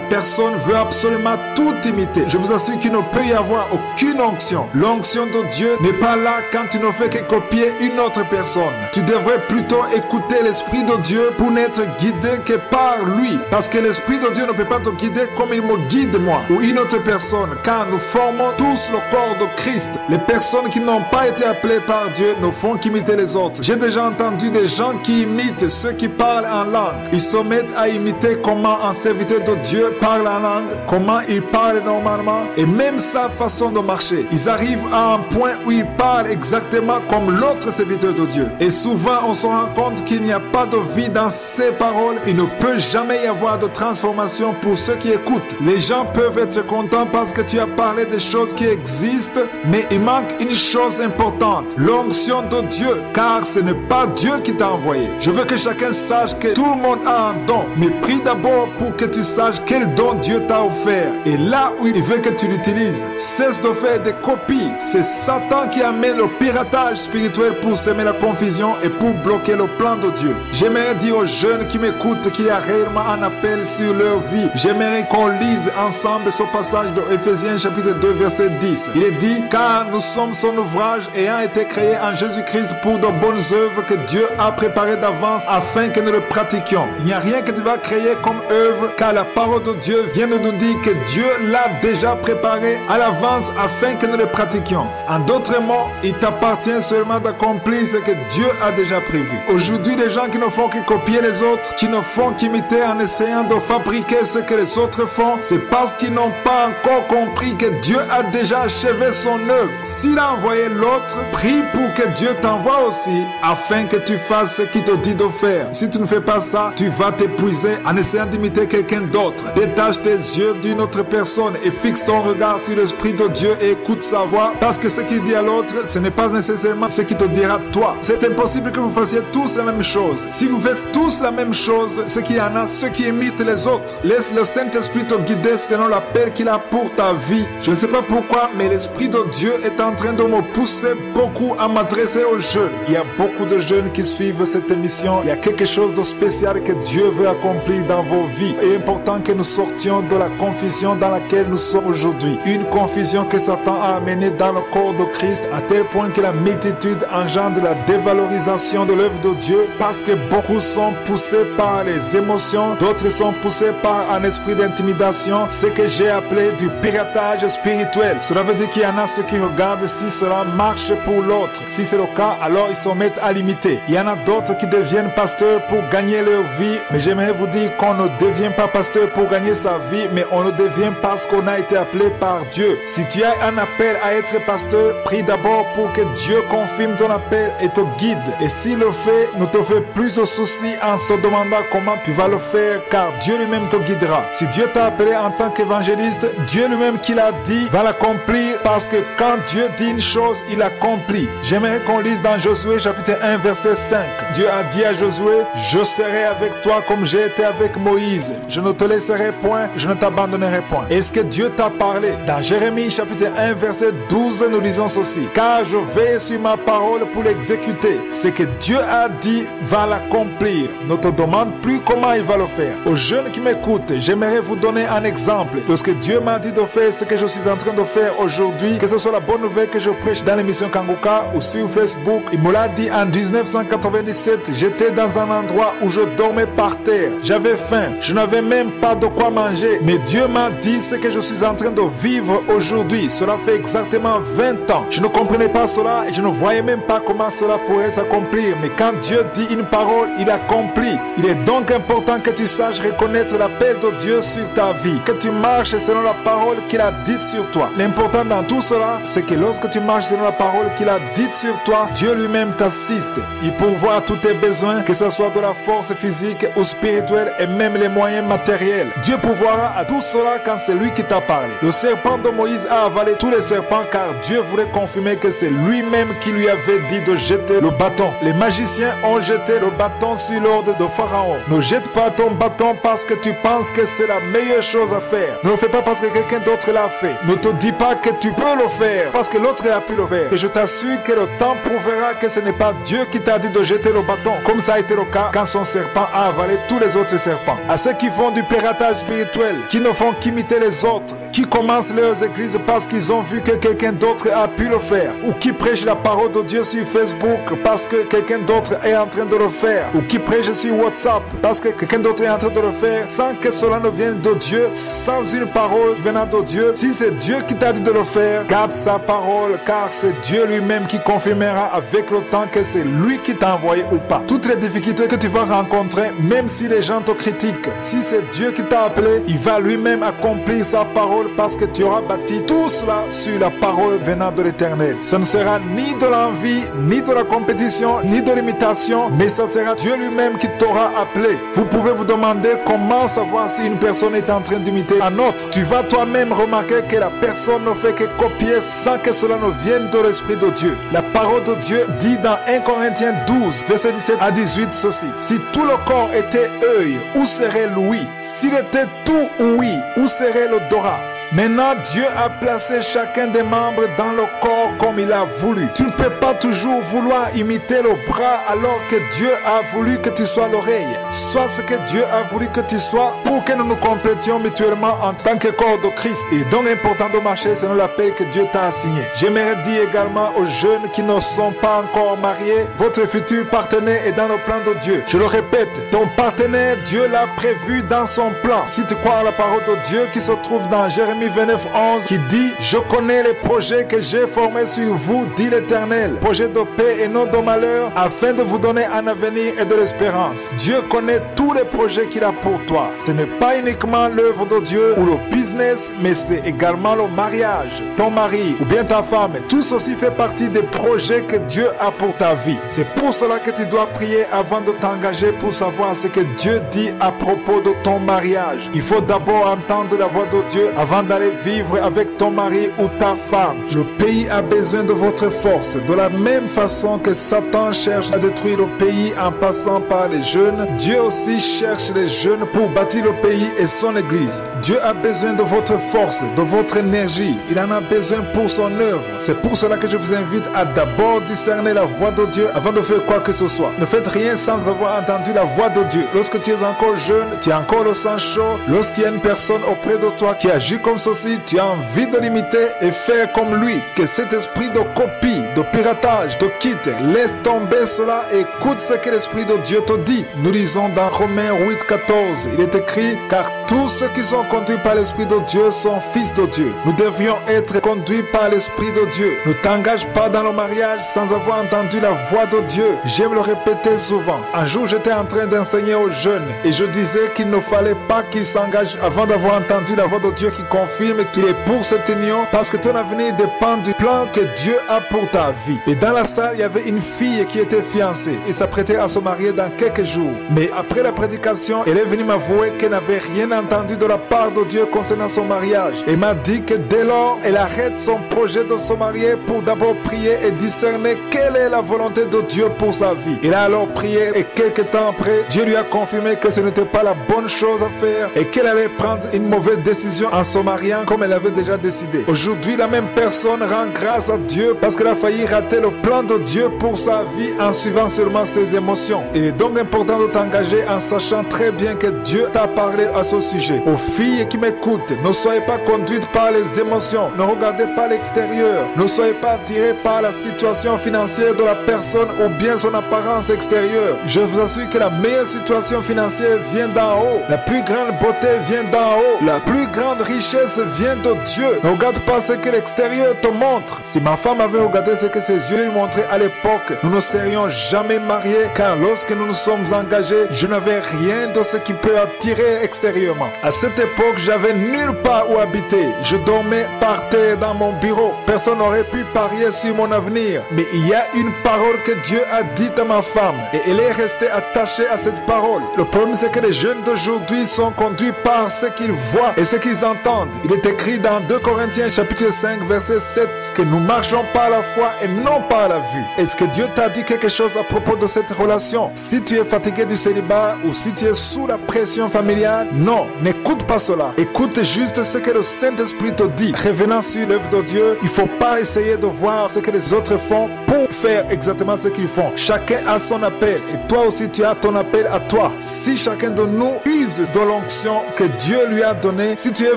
personne veut absolument tout imiter. Je vous assure qu'il ne peut y avoir aucune onction. L'onction de Dieu n'est pas là quand tu ne fais que copier une autre personne. Tu devrais plutôt écouter l'Esprit de Dieu pour n'être guidé que par lui. Parce que l'Esprit de Dieu ne peut pas te guider comme il me guide moi ou une autre personne, car nous formons tous le corps de Christ. Les personnes qui n'ont pas été appelées par Dieu ne font qu'imiter les autres. J'ai déjà entendu des gens qui imitent ceux qui parlent en langue. Ils se mettent à imiter comment un serviteur de Dieu parle en langue, comment il parle normalement et même sa façon de marcher. Ils arrivent à un point où ils parlent exactement comme l'autre serviteur de Dieu. Et souvent on se rend compte qu'il n'y a pas de vie dans ces paroles. Il ne peut jamais y avoir de transformation pour ceux qui écoutent. Les gens peuvent être contents parce que tu as parlé des choses qui existent, mais il manque une chose importante, l'onction de Dieu, car ce n'est pas Dieu qui t'a envoyé. Je veux que chacun sache saches que tout le monde a un don, mais prie d'abord pour que tu saches quel don Dieu t'a offert. Et là où il veut que tu l'utilises, cesse de faire des copies. C'est Satan qui amène le piratage spirituel pour semer la confusion et pour bloquer le plan de Dieu. J'aimerais dire aux jeunes qui m'écoutent qu'il y a réellement un appel sur leur vie. J'aimerais qu'on lise ensemble ce passage de Éphésiens chapitre 2 verset 10. Il est dit: car nous sommes son ouvrage ayant été créés en Jésus-Christ pour de bonnes œuvres que Dieu a préparées d'avance afin que nous le pratiquions. Il n'y a rien que tu vas créer comme œuvre, car la parole de Dieu vient de nous dire que Dieu l'a déjà préparé à l'avance afin que nous le pratiquions. En d'autres mots, il t'appartient seulement d'accomplir ce que Dieu a déjà prévu. Aujourd'hui, les gens qui ne font que copier les autres, qui ne font qu'imiter en essayant de fabriquer ce que les autres font, c'est parce qu'ils n'ont pas encore compris que Dieu a déjà achevé son œuvre. S'il a envoyé l'autre, prie pour que Dieu t'envoie aussi, afin que tu fasses ce qu'il te dit de faire. Si tu ne fais pas ça, tu vas t'épuiser en essayant d'imiter quelqu'un d'autre. Détache tes yeux d'une autre personne et fixe ton regard sur l'Esprit de Dieu et écoute sa voix, parce que ce qu'il dit à l'autre, ce n'est pas nécessairement ce qu'il te dira toi. C'est impossible que vous fassiez tous la même chose. Si vous faites tous la même chose, c'est qu'il y en a ceux qui imitent les autres. Laisse le Saint-Esprit te guider selon l'appel qu'il a pour ta vie. Je ne sais pas pourquoi, mais l'Esprit de Dieu est en train de me pousser beaucoup à m'adresser aux jeunes. Il y a beaucoup de jeunes qui suivent cette émission. Il y a quelque chose de spécial que Dieu veut accomplir dans vos vies. Il est important que nous sortions de la confusion dans laquelle nous sommes aujourd'hui. Une confusion que Satan a amenée dans le corps de Christ à tel point que la multitude engendre la dévalorisation de l'œuvre de Dieu, parce que beaucoup sont poussés par les émotions, d'autres sont poussés par un esprit d'intimidation, ce que j'ai appelé du piratage spirituel. Cela veut dire qu'il y en a ceux qui regardent si cela marche pour l'autre. Si c'est le cas, alors ils se mettent à l'imiter. Il y en a d'autres qui deviennent pasteurs pour gagner leur vie, mais j'aimerais vous dire qu'on ne devient pas pasteur pour gagner sa vie, mais on le devient parce qu'on a été appelé par Dieu. Si tu as un appel à être pasteur, prie d'abord pour que Dieu confirme ton appel et te guide. Et s'il le fait, ne te fais plus de soucis en se demandant comment tu vas le faire, car Dieu lui-même te guidera. Si Dieu t'a appelé en tant qu'évangéliste, Dieu lui-même qui l'a dit va l'accomplir, parce que quand Dieu dit une chose, il l'accomplit. J'aimerais qu'on lise dans Josué chapitre 1 verset 5. Dieu a dit à Josué: je serai avec toi comme j'ai été avec Moïse. Je ne te laisserai point, je ne t'abandonnerai point. Est-ce que Dieu t'a parlé? Dans Jérémie chapitre 1 verset 12, nous lisons ceci: car je veille sur ma parole pour l'exécuter. Ce que Dieu a dit va l'accomplir. Ne te demande plus comment il va le faire. Aux jeunes qui m'écoutent, j'aimerais vous donner un exemple de ce que Dieu m'a dit de faire, ce que je suis en train de faire aujourd'hui, que ce soit la bonne nouvelle que je prêche dans l'émission Kanguka ou sur Facebook. Il me l'a dit en 1997. J'étais dans un endroit où je dormais par terre. J'avais faim. Je n'avais même pas de quoi manger. Mais Dieu m'a dit ce que je suis en train de vivre aujourd'hui. Cela fait exactement 20 ans. Je ne comprenais pas cela et je ne voyais même pas comment cela pourrait s'accomplir. Mais quand Dieu dit une parole, il accomplit. Il est donc important que tu saches reconnaître l'appel de Dieu sur ta vie, que tu marches selon la parole qu'il a dite sur toi. L'important dans tout cela, c'est que lorsque tu marches selon la parole qu'il a dite sur toi, Dieu lui-même t'assiste. Il pourvoit tous tes besoins, que ce soit de la force physique ou spirituelle, et même les moyens matériels. Dieu pourvoira à tout cela quand c'est lui qui t'a parlé. Le serpent de Moïse a avalé tous les serpents, car Dieu voulait confirmer que c'est lui-même qui lui avait dit de jeter le bâton. Les magiciens ont jeté le bâton sur l'ordre de Pharaon. Ne jette pas ton bâton parce que tu penses que c'est la meilleure chose à faire. Ne le fais pas parce que quelqu'un d'autre l'a fait. Ne te dis pas que tu peux le faire parce que l'autre a pu le faire. Et je t'assure que le temps prouvera que ce n'est pas Dieu qui t'a dit de jeter le bâton, comme ça a été le cas quand son serpent a avalé tous les autres serpents. À ceux qui font du piratage spirituel, qui ne font qu'imiter les autres, qui commencent leurs églises parce qu'ils ont vu que quelqu'un d'autre a pu le faire, ou qui prêchent la parole de Dieu sur Facebook parce que quelqu'un d'autre est en train de le faire, ou qui prêchent sur WhatsApp parce que quelqu'un d'autre est en train de le faire, sans que cela ne vienne de Dieu, sans une parole venant de Dieu. Si c'est Dieu qui t'a dit de le faire, garde sa parole, car c'est Dieu lui-même qui confirmera avec le temps que c'est lui qui t'a envoyé ou pas. Toutes les difficultés que tu vas rencontrer, même si les gens te critiquent, si c'est Dieu qui t'a appelé, il va lui-même accomplir sa parole parole parce que tu auras bâti tout cela sur la parole venant de l'Éternel. Ce ne sera ni de l'envie, ni de la compétition, ni de l'imitation, mais ça sera Dieu lui-même qui t'aura appelé. Vous pouvez vous demander comment savoir si une personne est en train d'imiter un autre. Tu vas toi-même remarquer que la personne ne fait que copier sans que cela ne vienne de l'Esprit de Dieu. La parole de Dieu dit dans 1 Corinthiens 12, verset 17 à 18 ceci. Si tout le corps était œil, où serait l'ouïe? S'il était tout ouïe, où serait l'odorat? Maintenant, Dieu a placé chacun des membres dans le corps comme il a voulu. Tu ne peux pas toujours vouloir imiter le bras alors que Dieu a voulu que tu sois l'oreille. Sois ce que Dieu a voulu que tu sois pour que nous nous complétions mutuellement en tant que corps de Christ. Il est donc important de marcher selon l'appel que Dieu t'a assigné. J'aimerais dire également aux jeunes qui ne sont pas encore mariés, votre futur partenaire est dans le plan de Dieu. Je le répète, ton partenaire, Dieu l'a prévu dans son plan. Si tu crois à la parole de Dieu qui se trouve dans Jérémie 29:11 qui dit « Je connais les projets que j'ai formés sur vous, dit l'Éternel, projets de paix et non de malheur, afin de vous donner un avenir et de l'espérance. » Dieu connaît tous les projets qu'il a pour toi. Ce n'est pas uniquement l'œuvre de Dieu ou le business, mais c'est également le mariage, ton mari ou bien ta femme. Tout ceci fait partie des projets que Dieu a pour ta vie. C'est pour cela que tu dois prier avant de t'engager pour savoir ce que Dieu dit à propos de ton mariage. Il faut d'abord entendre la voix de Dieu avant d'aller vivre avec ton mari ou ta femme. Le pays a besoin de votre force. De la même façon que Satan cherche à détruire le pays en passant par les jeunes, Dieu aussi cherche les jeunes pour bâtir le pays et son église. Dieu a besoin de votre force, de votre énergie. Il en a besoin pour son œuvre. C'est pour cela que je vous invite à d'abord discerner la voix de Dieu avant de faire quoi que ce soit. Ne faites rien sans avoir entendu la voix de Dieu. Lorsque tu es encore jeune, tu as encore le sang chaud, lorsqu'il y a une personne auprès de toi qui agit comme ceci, tu as envie de l'imiter et faire comme lui. Que cet esprit de copie, de piratage, te quitte. Laisse tomber cela et écoute ce que l'Esprit de Dieu te dit. Nous lisons dans Romains 8:14. Il est écrit « Car tous ceux qui sont conduits par l'Esprit de Dieu sont fils de Dieu. » Nous devions être conduits par l'Esprit de Dieu. Ne t'engage pas dans le mariage sans avoir entendu la voix de Dieu. J'aime le répéter souvent. Un jour, j'étais en train d'enseigner aux jeunes et je disais qu'il ne fallait pas qu'ils s'engagent avant d'avoir entendu la voix de Dieu qui confirme qu'il est pour cette union, parce que ton avenir dépend du plan que Dieu a pour ta vie. Et dans la salle, il y avait une fille qui était fiancée et s'apprêtait à se marier dans quelques jours. Mais après la prédication, elle est venue m'avouer qu'elle n'avait rien entendu de la part de Dieu concernant son mariage. Elle m'a dit que dès lors, elle arrête son projet de se marier pour d'abord prier et discerner quelle est la volonté de Dieu pour sa vie. Elle a alors prié et quelques temps après, Dieu lui a confirmé que ce n'était pas la bonne chose à faire et qu'elle allait prendre une mauvaise décision en se mariant comme elle avait déjà décidé. Aujourd'hui, la même personne rend grâce à Dieu parce qu'elle a failli rater le plan de Dieu pour sa vie en suivant seulement ses émotions. Il est donc important de t'engager en sachant très bien que Dieu t'a parlé à ce sujet. Aux filles qui m'écoutent, ne soyez pas conduites par les émotions, ne regardez pas l'extérieur, ne soyez pas attirés par la situation financière de la personne ou bien son apparence extérieure. Je vous assure que la meilleure situation financière vient d'en haut, la plus grande beauté vient d'en haut, la plus grande richesse vient de Dieu. Ne regarde pas ce que l'extérieur te montre. Si ma femme avait regardé ce que ses yeux lui montraient à l'époque, nous ne serions jamais mariés, car lorsque nous nous sommes engagés, je n'avais rien de ce qui peut attirer extérieurement. À cette époque, j'avais nulle part où habiter. Je dormais par terre dans mon bureau. Personne n'aurait pu parier sur mon avenir. Mais il y a une parole que Dieu a dite à ma femme et elle est restée attachée à cette parole. Le problème, c'est que les jeunes d'aujourd'hui sont conduits par ce qu'ils voient et ce qu'ils entendent. Il est écrit dans 2 Corinthiens chapitre 5 verset 7 que nous marchons par la foi et non par la vue. Est-ce que Dieu t'a dit quelque chose à propos de cette relation? Si tu es fatigué du célibat ou si tu es sous la pression familiale, non, n'écoute pas cela. Écoute juste ce que le Saint-Esprit te dit. Revenant sur l'œuvre de Dieu, il ne faut pas essayer de voir ce que les autres font pour faire exactement ce qu'ils font. Chacun a son appel et toi aussi tu as ton appel à toi. Si chacun de nous use de l'onction que Dieu lui a donnée, si tu es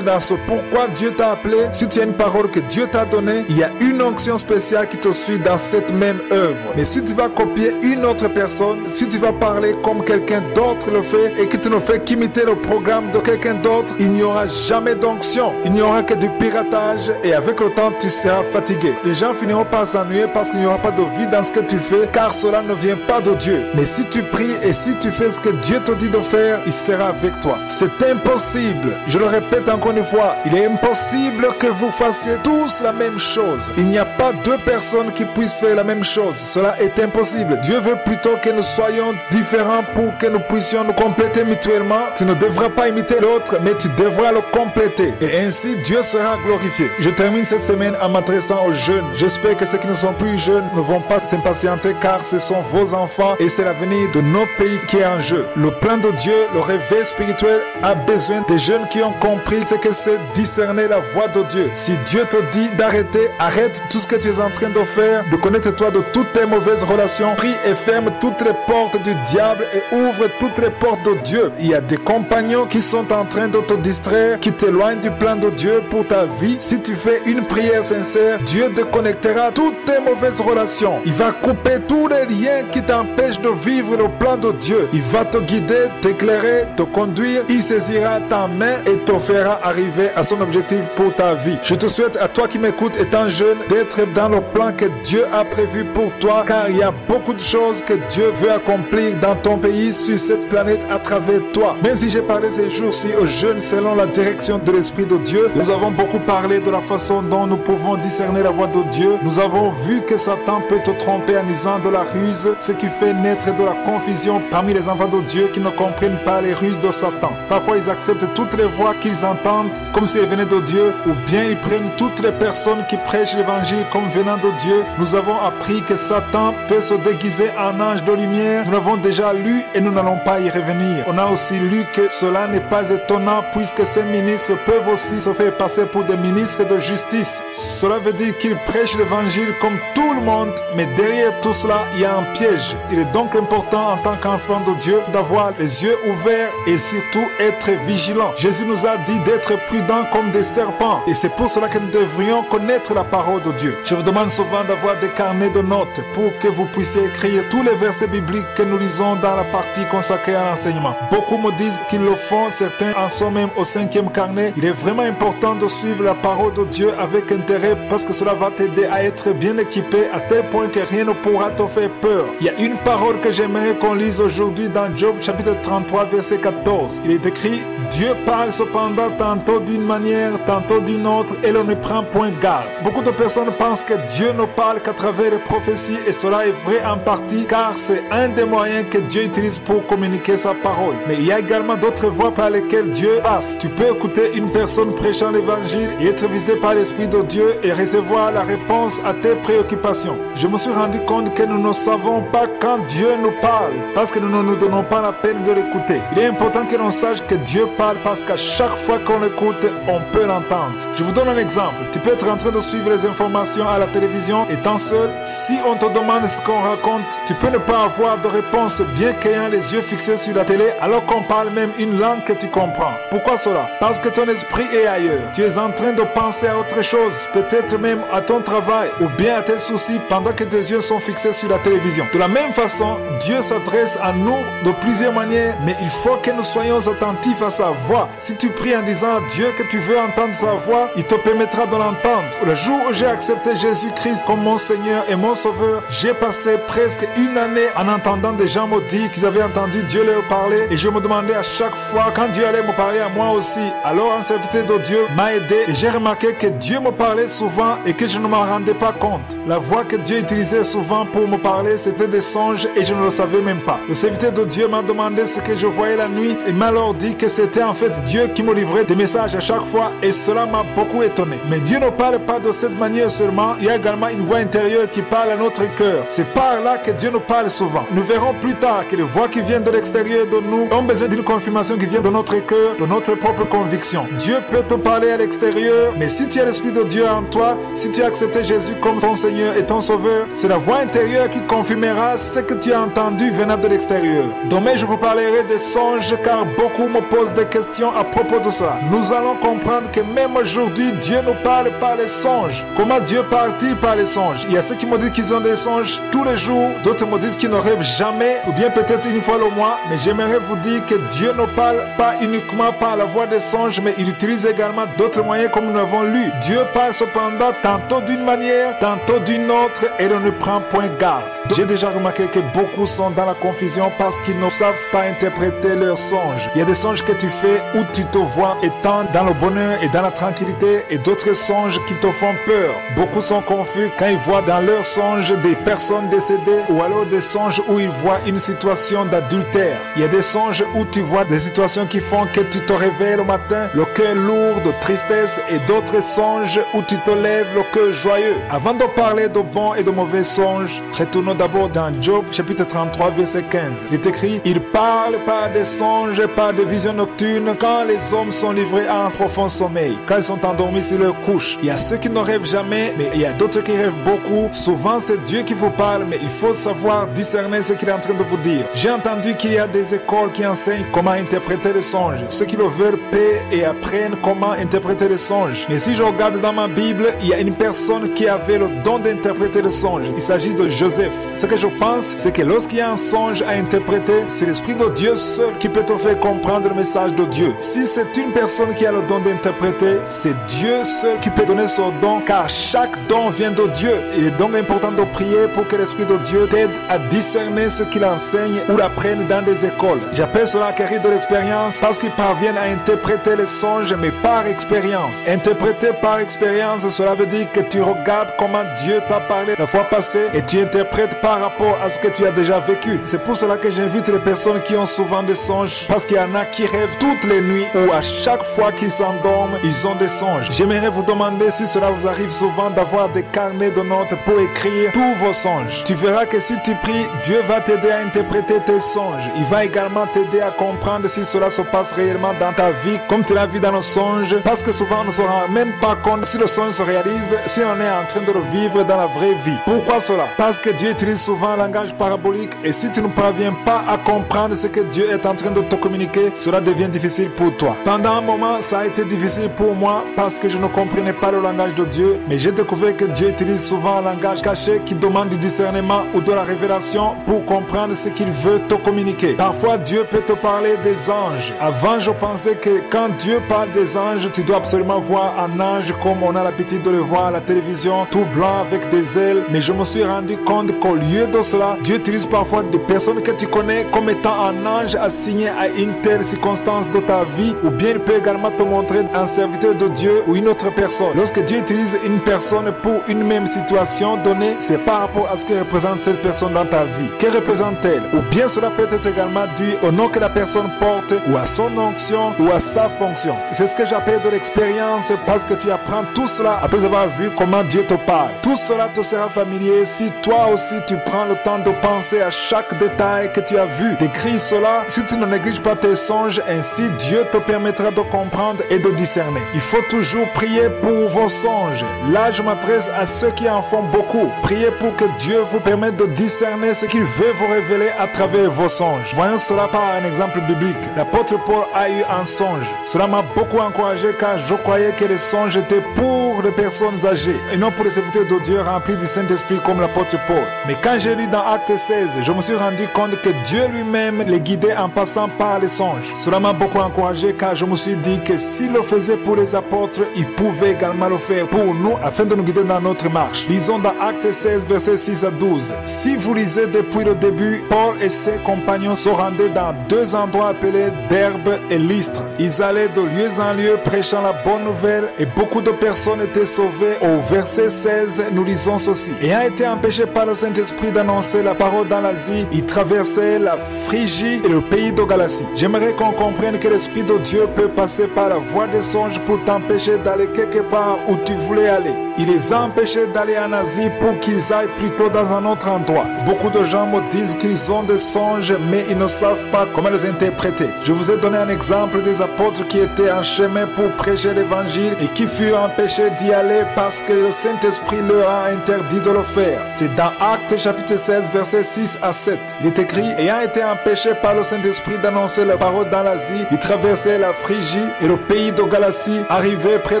dans ce pourquoi Dieu t'a appelé, si tu as une parole que Dieu t'a donnée, il y a une onction spéciale qui qui te suit dans cette même œuvre. Mais si tu vas copier une autre personne, si tu vas parler comme quelqu'un d'autre le fait et que tu ne fais qu'imiter le programme de quelqu'un d'autre, il n'y aura jamais d'onction. Il n'y aura que du piratage et avec le temps, tu seras fatigué. Les gens finiront par s'ennuyer parce qu'il n'y aura pas de vie dans ce que tu fais, car cela ne vient pas de Dieu. Mais si tu pries et si tu fais ce que Dieu te dit de faire, il sera avec toi. C'est impossible. Je le répète encore une fois, il est impossible que vous fassiez tous la même chose. Il n'y a pas deux personnes qui puissent faire la même chose. Cela est impossible. Dieu veut plutôt que nous soyons différents pour que nous puissions nous compléter mutuellement. Tu ne devras pas imiter l'autre, mais tu devras le compléter. Et ainsi, Dieu sera glorifié. Je termine cette semaine en m'adressant aux jeunes. J'espère que ceux qui ne sont plus jeunes ne vont pas s'impatienter, car ce sont vos enfants et c'est l'avenir de nos pays qui est en jeu. Le plan de Dieu, le réveil spirituel a besoin des jeunes qui ont compris ce que c'est discerner la voix de Dieu. Si Dieu te dit d'arrêter, arrête tout ce que tu es en train de faire, de connecte-toi de toutes tes mauvaises relations, prie et ferme toutes les portes du diable et ouvre toutes les portes de Dieu. Il y a des compagnons qui sont en train de te distraire, qui t'éloignent du plan de Dieu pour ta vie. Si tu fais une prière sincère, Dieu déconnectera toutes tes mauvaises relations. Il va couper tous les liens qui t'empêchent de vivre le plan de Dieu. Il va te guider, t'éclairer, te conduire. Il saisira ta main et te fera arriver à son objectif pour ta vie. Je te souhaite à toi qui m'écoutes étant jeune d'être dans le plan que Dieu a prévu pour toi, car il y a beaucoup de choses que Dieu veut accomplir dans ton pays, sur cette planète, à travers toi. Même si j'ai parlé ces jours-ci aux jeunes selon la direction de l'Esprit de Dieu, nous avons beaucoup parlé de la façon dont nous pouvons discerner la voix de Dieu. Nous avons vu que Satan peut te tromper en usant de la ruse, ce qui fait naître de la confusion parmi les enfants de Dieu qui ne comprennent pas les ruses de Satan. Parfois, ils acceptent toutes les voix qu'ils entendent comme si elles venaient de Dieu, ou bien ils prennent toutes les personnes qui prêchent l'évangile comme venant de Dieu. Nous avons appris que Satan peut se déguiser en ange de lumière. Nous l'avons déjà lu et nous n'allons pas y revenir. On a aussi lu que cela n'est pas étonnant puisque ces ministres peuvent aussi se faire passer pour des ministres de justice. Cela veut dire qu'ils prêchent l'évangile comme tout le monde, mais derrière tout cela, il y a un piège. Il est donc important en tant qu'enfant de Dieu d'avoir les yeux ouverts et surtout être vigilant. Jésus nous a dit d'être prudents comme des serpents et c'est pour cela que nous devrions connaître la parole de Dieu. Je vous demande souvent d'avoir des carnets de notes pour que vous puissiez écrire tous les versets bibliques que nous lisons dans la partie consacrée à l'enseignement. Beaucoup me disent qu'ils le font, certains en sont même au 5e carnet. Il est vraiment important de suivre la parole de Dieu avec intérêt parce que cela va t'aider à être bien équipé à tel point que rien ne pourra te faire peur. Il y a une parole que j'aimerais qu'on lise aujourd'hui dans Job chapitre 33 verset 14. Il est écrit: Dieu parle cependant tantôt d'une manière, tantôt d'une autre, et l'on ne prend point garde. Beaucoup de personnes pensent que Dieu ne parle qu'à travers les prophéties, et cela est vrai en partie, car c'est un des moyens que Dieu utilise pour communiquer sa parole. Mais il y a également d'autres voies par lesquelles Dieu passe. Tu peux écouter une personne prêchant l'évangile et être visité par l'Esprit de Dieu et recevoir la réponse à tes préoccupations. Je me suis rendu compte que nous ne savons pas quand Dieu nous parle, parce que nous ne nous donnons pas la peine de l'écouter. Il est important que l'on sache que Dieu parle parce qu'à chaque fois qu'on l'écoute, on peut l'entendre. Je vous donne un exemple. Tu peux être en train de suivre les informations à la télévision étant seul. Si on te demande ce qu'on raconte, tu peux ne pas avoir de réponse bien qu'ayant les yeux fixés sur la télé alors qu'on parle même une langue que tu comprends. Pourquoi cela? Parce que ton esprit est ailleurs. Tu es en train de penser à autre chose, peut-être même à ton travail ou bien à tes soucis pendant que tes yeux sont fixés sur la télévision. De la même façon, Dieu s'adresse à nous de plusieurs manières, mais il faut que nous soyons attentifs à sa voix. Si tu pries en disant à Dieu que tu veux entendre sa voix, il te permettra de l'entendre. Le jour où j'ai accepté Jésus-Christ comme mon Seigneur et mon Sauveur, j'ai passé presque une année en entendant des gens me dire qu'ils avaient entendu Dieu leur parler, et je me demandais à chaque fois quand Dieu allait me parler à moi aussi. Alors un serviteur de Dieu m'a aidé et j'ai remarqué que Dieu me parlait souvent et que je ne m'en rendais pas compte. La voix que Dieu utilisait souvent pour me parler, c'était des songes et je ne le savais même pas. Le serviteur de Dieu m'a demandé ce que je voyais la nuit et m'a alors dit que c'était en fait Dieu qui me livrait des messages à chaque fois, et cela m'a beaucoup étonné. Mais Dieu ne parle pas de cette manière seulement, il y a également une voix intérieure qui parle à notre cœur. C'est par là que Dieu nous parle souvent. Nous verrons plus tard que les voix qui viennent de l'extérieur de nous ont besoin d'une confirmation qui vient de notre cœur, de notre propre conviction. Dieu peut te parler à l'extérieur, mais si tu as l'Esprit de Dieu en toi, si tu as accepté Jésus comme ton Seigneur et ton Sauveur, c'est la voix intérieure qui confirmera ce que tu as entendu venant de l'extérieur. Demain, je vous parlerai des songes, car beaucoup me posent des questions à propos de ça. Nous allons comprendre que même aujourd'hui, Dieu nous parle par les songes. Comment Dieu parle-t-il par les songes? Il y a ceux qui me disent qu'ils ont des songes tous les jours, d'autres me disent qu'ils ne rêvent jamais, ou bien peut-être une fois le mois, mais j'aimerais vous dire que Dieu ne parle pas uniquement par la voix des songes, mais il utilise également d'autres moyens comme nous l'avons lu. Dieu parle cependant tantôt d'une manière, tantôt d'une autre, et l'on ne prend point garde. J'ai déjà remarqué que beaucoup sont dans la confusion parce qu'ils ne savent pas interpréter leurs songes. Il y a des songes que tu fais où tu te vois étant dans le bonheur et dans la tranquillité, et d'autres songes qui te font peur. Beaucoup sont confus quand ils voient dans leurs songes des personnes décédées, ou alors des songes où ils voient une situation d'adultère. Il y a des songes où tu vois des situations qui font que tu te réveilles le matin, le cœur lourd de tristesse, et d'autres songes où tu te lèves le cœur joyeux. Avant de parler de bons et de mauvais songes, retournons d'abord dans Job chapitre 33 verset 15. Il est écrit: il parle par des songes, par des visions nocturnes, quand les hommes sont livrés à un profond sommeil, quand ils sont endormis sur leur couche. Il y a ceux qui ne rêvent jamais, mais il y a d'autres qui rêvent beaucoup. Souvent c'est Dieu qui vous parle, mais il faut savoir discerner ce qu'il est en train de vous dire. J'ai entendu qu'il y a des écoles qui enseignent comment interpréter les songes. Ceux qui le veulent paient et apprennent comment interpréter les songes. Mais si je regarde dans ma Bible, il y a une personne qui avait le don d'interpréter les songes. Il s'agit de Joseph. Ce que je pense, c'est que lorsqu'il y a un songe à interpréter, c'est l'Esprit de Dieu seul qui peut te faire comprendre le message de Dieu. Si c'est une personne qui a le don d'interpréter, c'est Dieu seul qui peut donner son don, car chaque don vient de Dieu. Il est donc important de prier pour que l'Esprit de Dieu t'aide à discerner ce qu'il enseigne ou l'apprenne dans des écoles. J'appelle cela acquérir de l'expérience parce qu'ils parviennent à interpréter les songes, mais par expérience. Interpréter par expérience, cela veut dire que tu regardes comment Dieu t'a parlé la fois passée et tu interprètes par rapport à ce que tu as déjà vécu. C'est pour cela que j'invite les personnes qui ont souvent des songes, parce qu'il y en a qui rêvent toutes les nuits ou à chaque fois qu'ils s'endorment, ils ont des songes. J'aimerais vous demander si cela vous arrive souvent d'avoir des carnets de notes pour écrire tous vos songes. Tu verras que si tu pries, Dieu va t'aider à interpréter tes songes. Il va également t'aider à comprendre si cela se passe réellement dans ta vie comme tu l'as vu dans nos songes, parce que souvent on ne se rend même pas compte si le songe se réalise, si on est en train de le vivre dans la vraie vie. Pourquoi cela? Parce que Dieu utilise souvent un langage parabolique, et si tu ne parviens pas à comprendre ce que Dieu est en train de te communiquer, cela devient difficile pour toi. Pendant un moment, ça a été difficile pour moi parce que je ne comprenais pas le langage de Dieu, mais j'ai découvert que Dieu utilise souvent un langage caché qui demande du discernement ou de la révélation pour comprendre ce qu'il veut te communiquer. Parfois, Dieu peut te parler des anges. Avant, je pensais que quand Dieu parle des anges, tu dois absolument voir un ange comme on a l'habitude de le voir à la télévision, tout blanc avec des ailes. Mais je me suis rendu compte qu'au lieu de cela, Dieu utilise parfois des personnes que tu connais comme étant un ange assigné à une telle circonstance de ta vie, ou bien il peut également te montrer un serviteur de Dieu ou une autre personne. Lorsque Dieu utilise une personne pour une même situation donnée, c'est par rapport à ce que représente cette personne dans ta vie. Que représente-t-elle? Ou bien cela peut être également dû au nom que la personne porte, ou à son onction, ou à sa fonction. C'est ce que j'appelle de l'expérience, parce que tu apprends tout cela après avoir vu comment Dieu te parle. Tout cela te sera familier si toi aussi tu prends le temps de penser à chaque détail que tu as vu, d'écrire cela. Si tu ne négliges pas tes songes, ainsi Dieu te permettra de comprendre et de discerner. Il faut toujours prier pour vos songes. Là, je m'adresse à ceux qui en font beaucoup. Priez pour que Dieu vous permette de discerner ce qu'il veut vous révéler à travers vos songes. Voyons cela par un exemple biblique. L'apôtre Paul a eu un songe. Cela m'a beaucoup encouragé car je croyais que les songes étaient pour les personnes âgées et non pour les serviteurs de Dieu remplis du Saint-Esprit comme l'apôtre Paul. Mais quand j'ai lu dans Acte 16, je me suis rendu compte que Dieu lui-même les guidait en passant par les songes. Cela m'a beaucoup encouragé car je me suis dit que s'il le faisait pour les apôtres, il pouvait également le faire pour nous afin de nous guider dans notre marche. Lisons dans Acte 16, versets 6 à 12. Si vous lisez depuis le début, Paul et ses compagnons se rendaient dans deux endroits appelés Derbe et Lystre. Ils allaient de lieu en lieu prêchant la bonne nouvelle et beaucoup de personnes étaient sauvées. Au verset 16, nous lisons ceci. Ayant été empêchés par le Saint-Esprit d'annoncer la parole dans l'Asie, ils traversaient la Phrygie et le pays de Galatie. J'aimerais qu'on comprenne que l'Esprit de Dieu peut passer par la voie des songes pour t'empêcher d'aller quelque part où tu voulais aller. il les a empêchés d'aller en Asie pour qu'ils aillent plutôt dans un autre endroit. Beaucoup de gens me disent qu'ils ont des songes, mais ils ne savent pas comment les interpréter. Je vous ai donné un exemple des apôtres qui étaient en chemin pour prêcher l'évangile et qui furent empêchés d'y aller parce que le Saint-Esprit leur a interdit de le faire. C'est dans Actes chapitre 16, versets 6 à 7. Il est écrit, ayant été empêchés par le Saint-Esprit d'annoncer la parole dans l'Asie, ils traversaient la Phrygie et le pays de Galatie, arrivaient près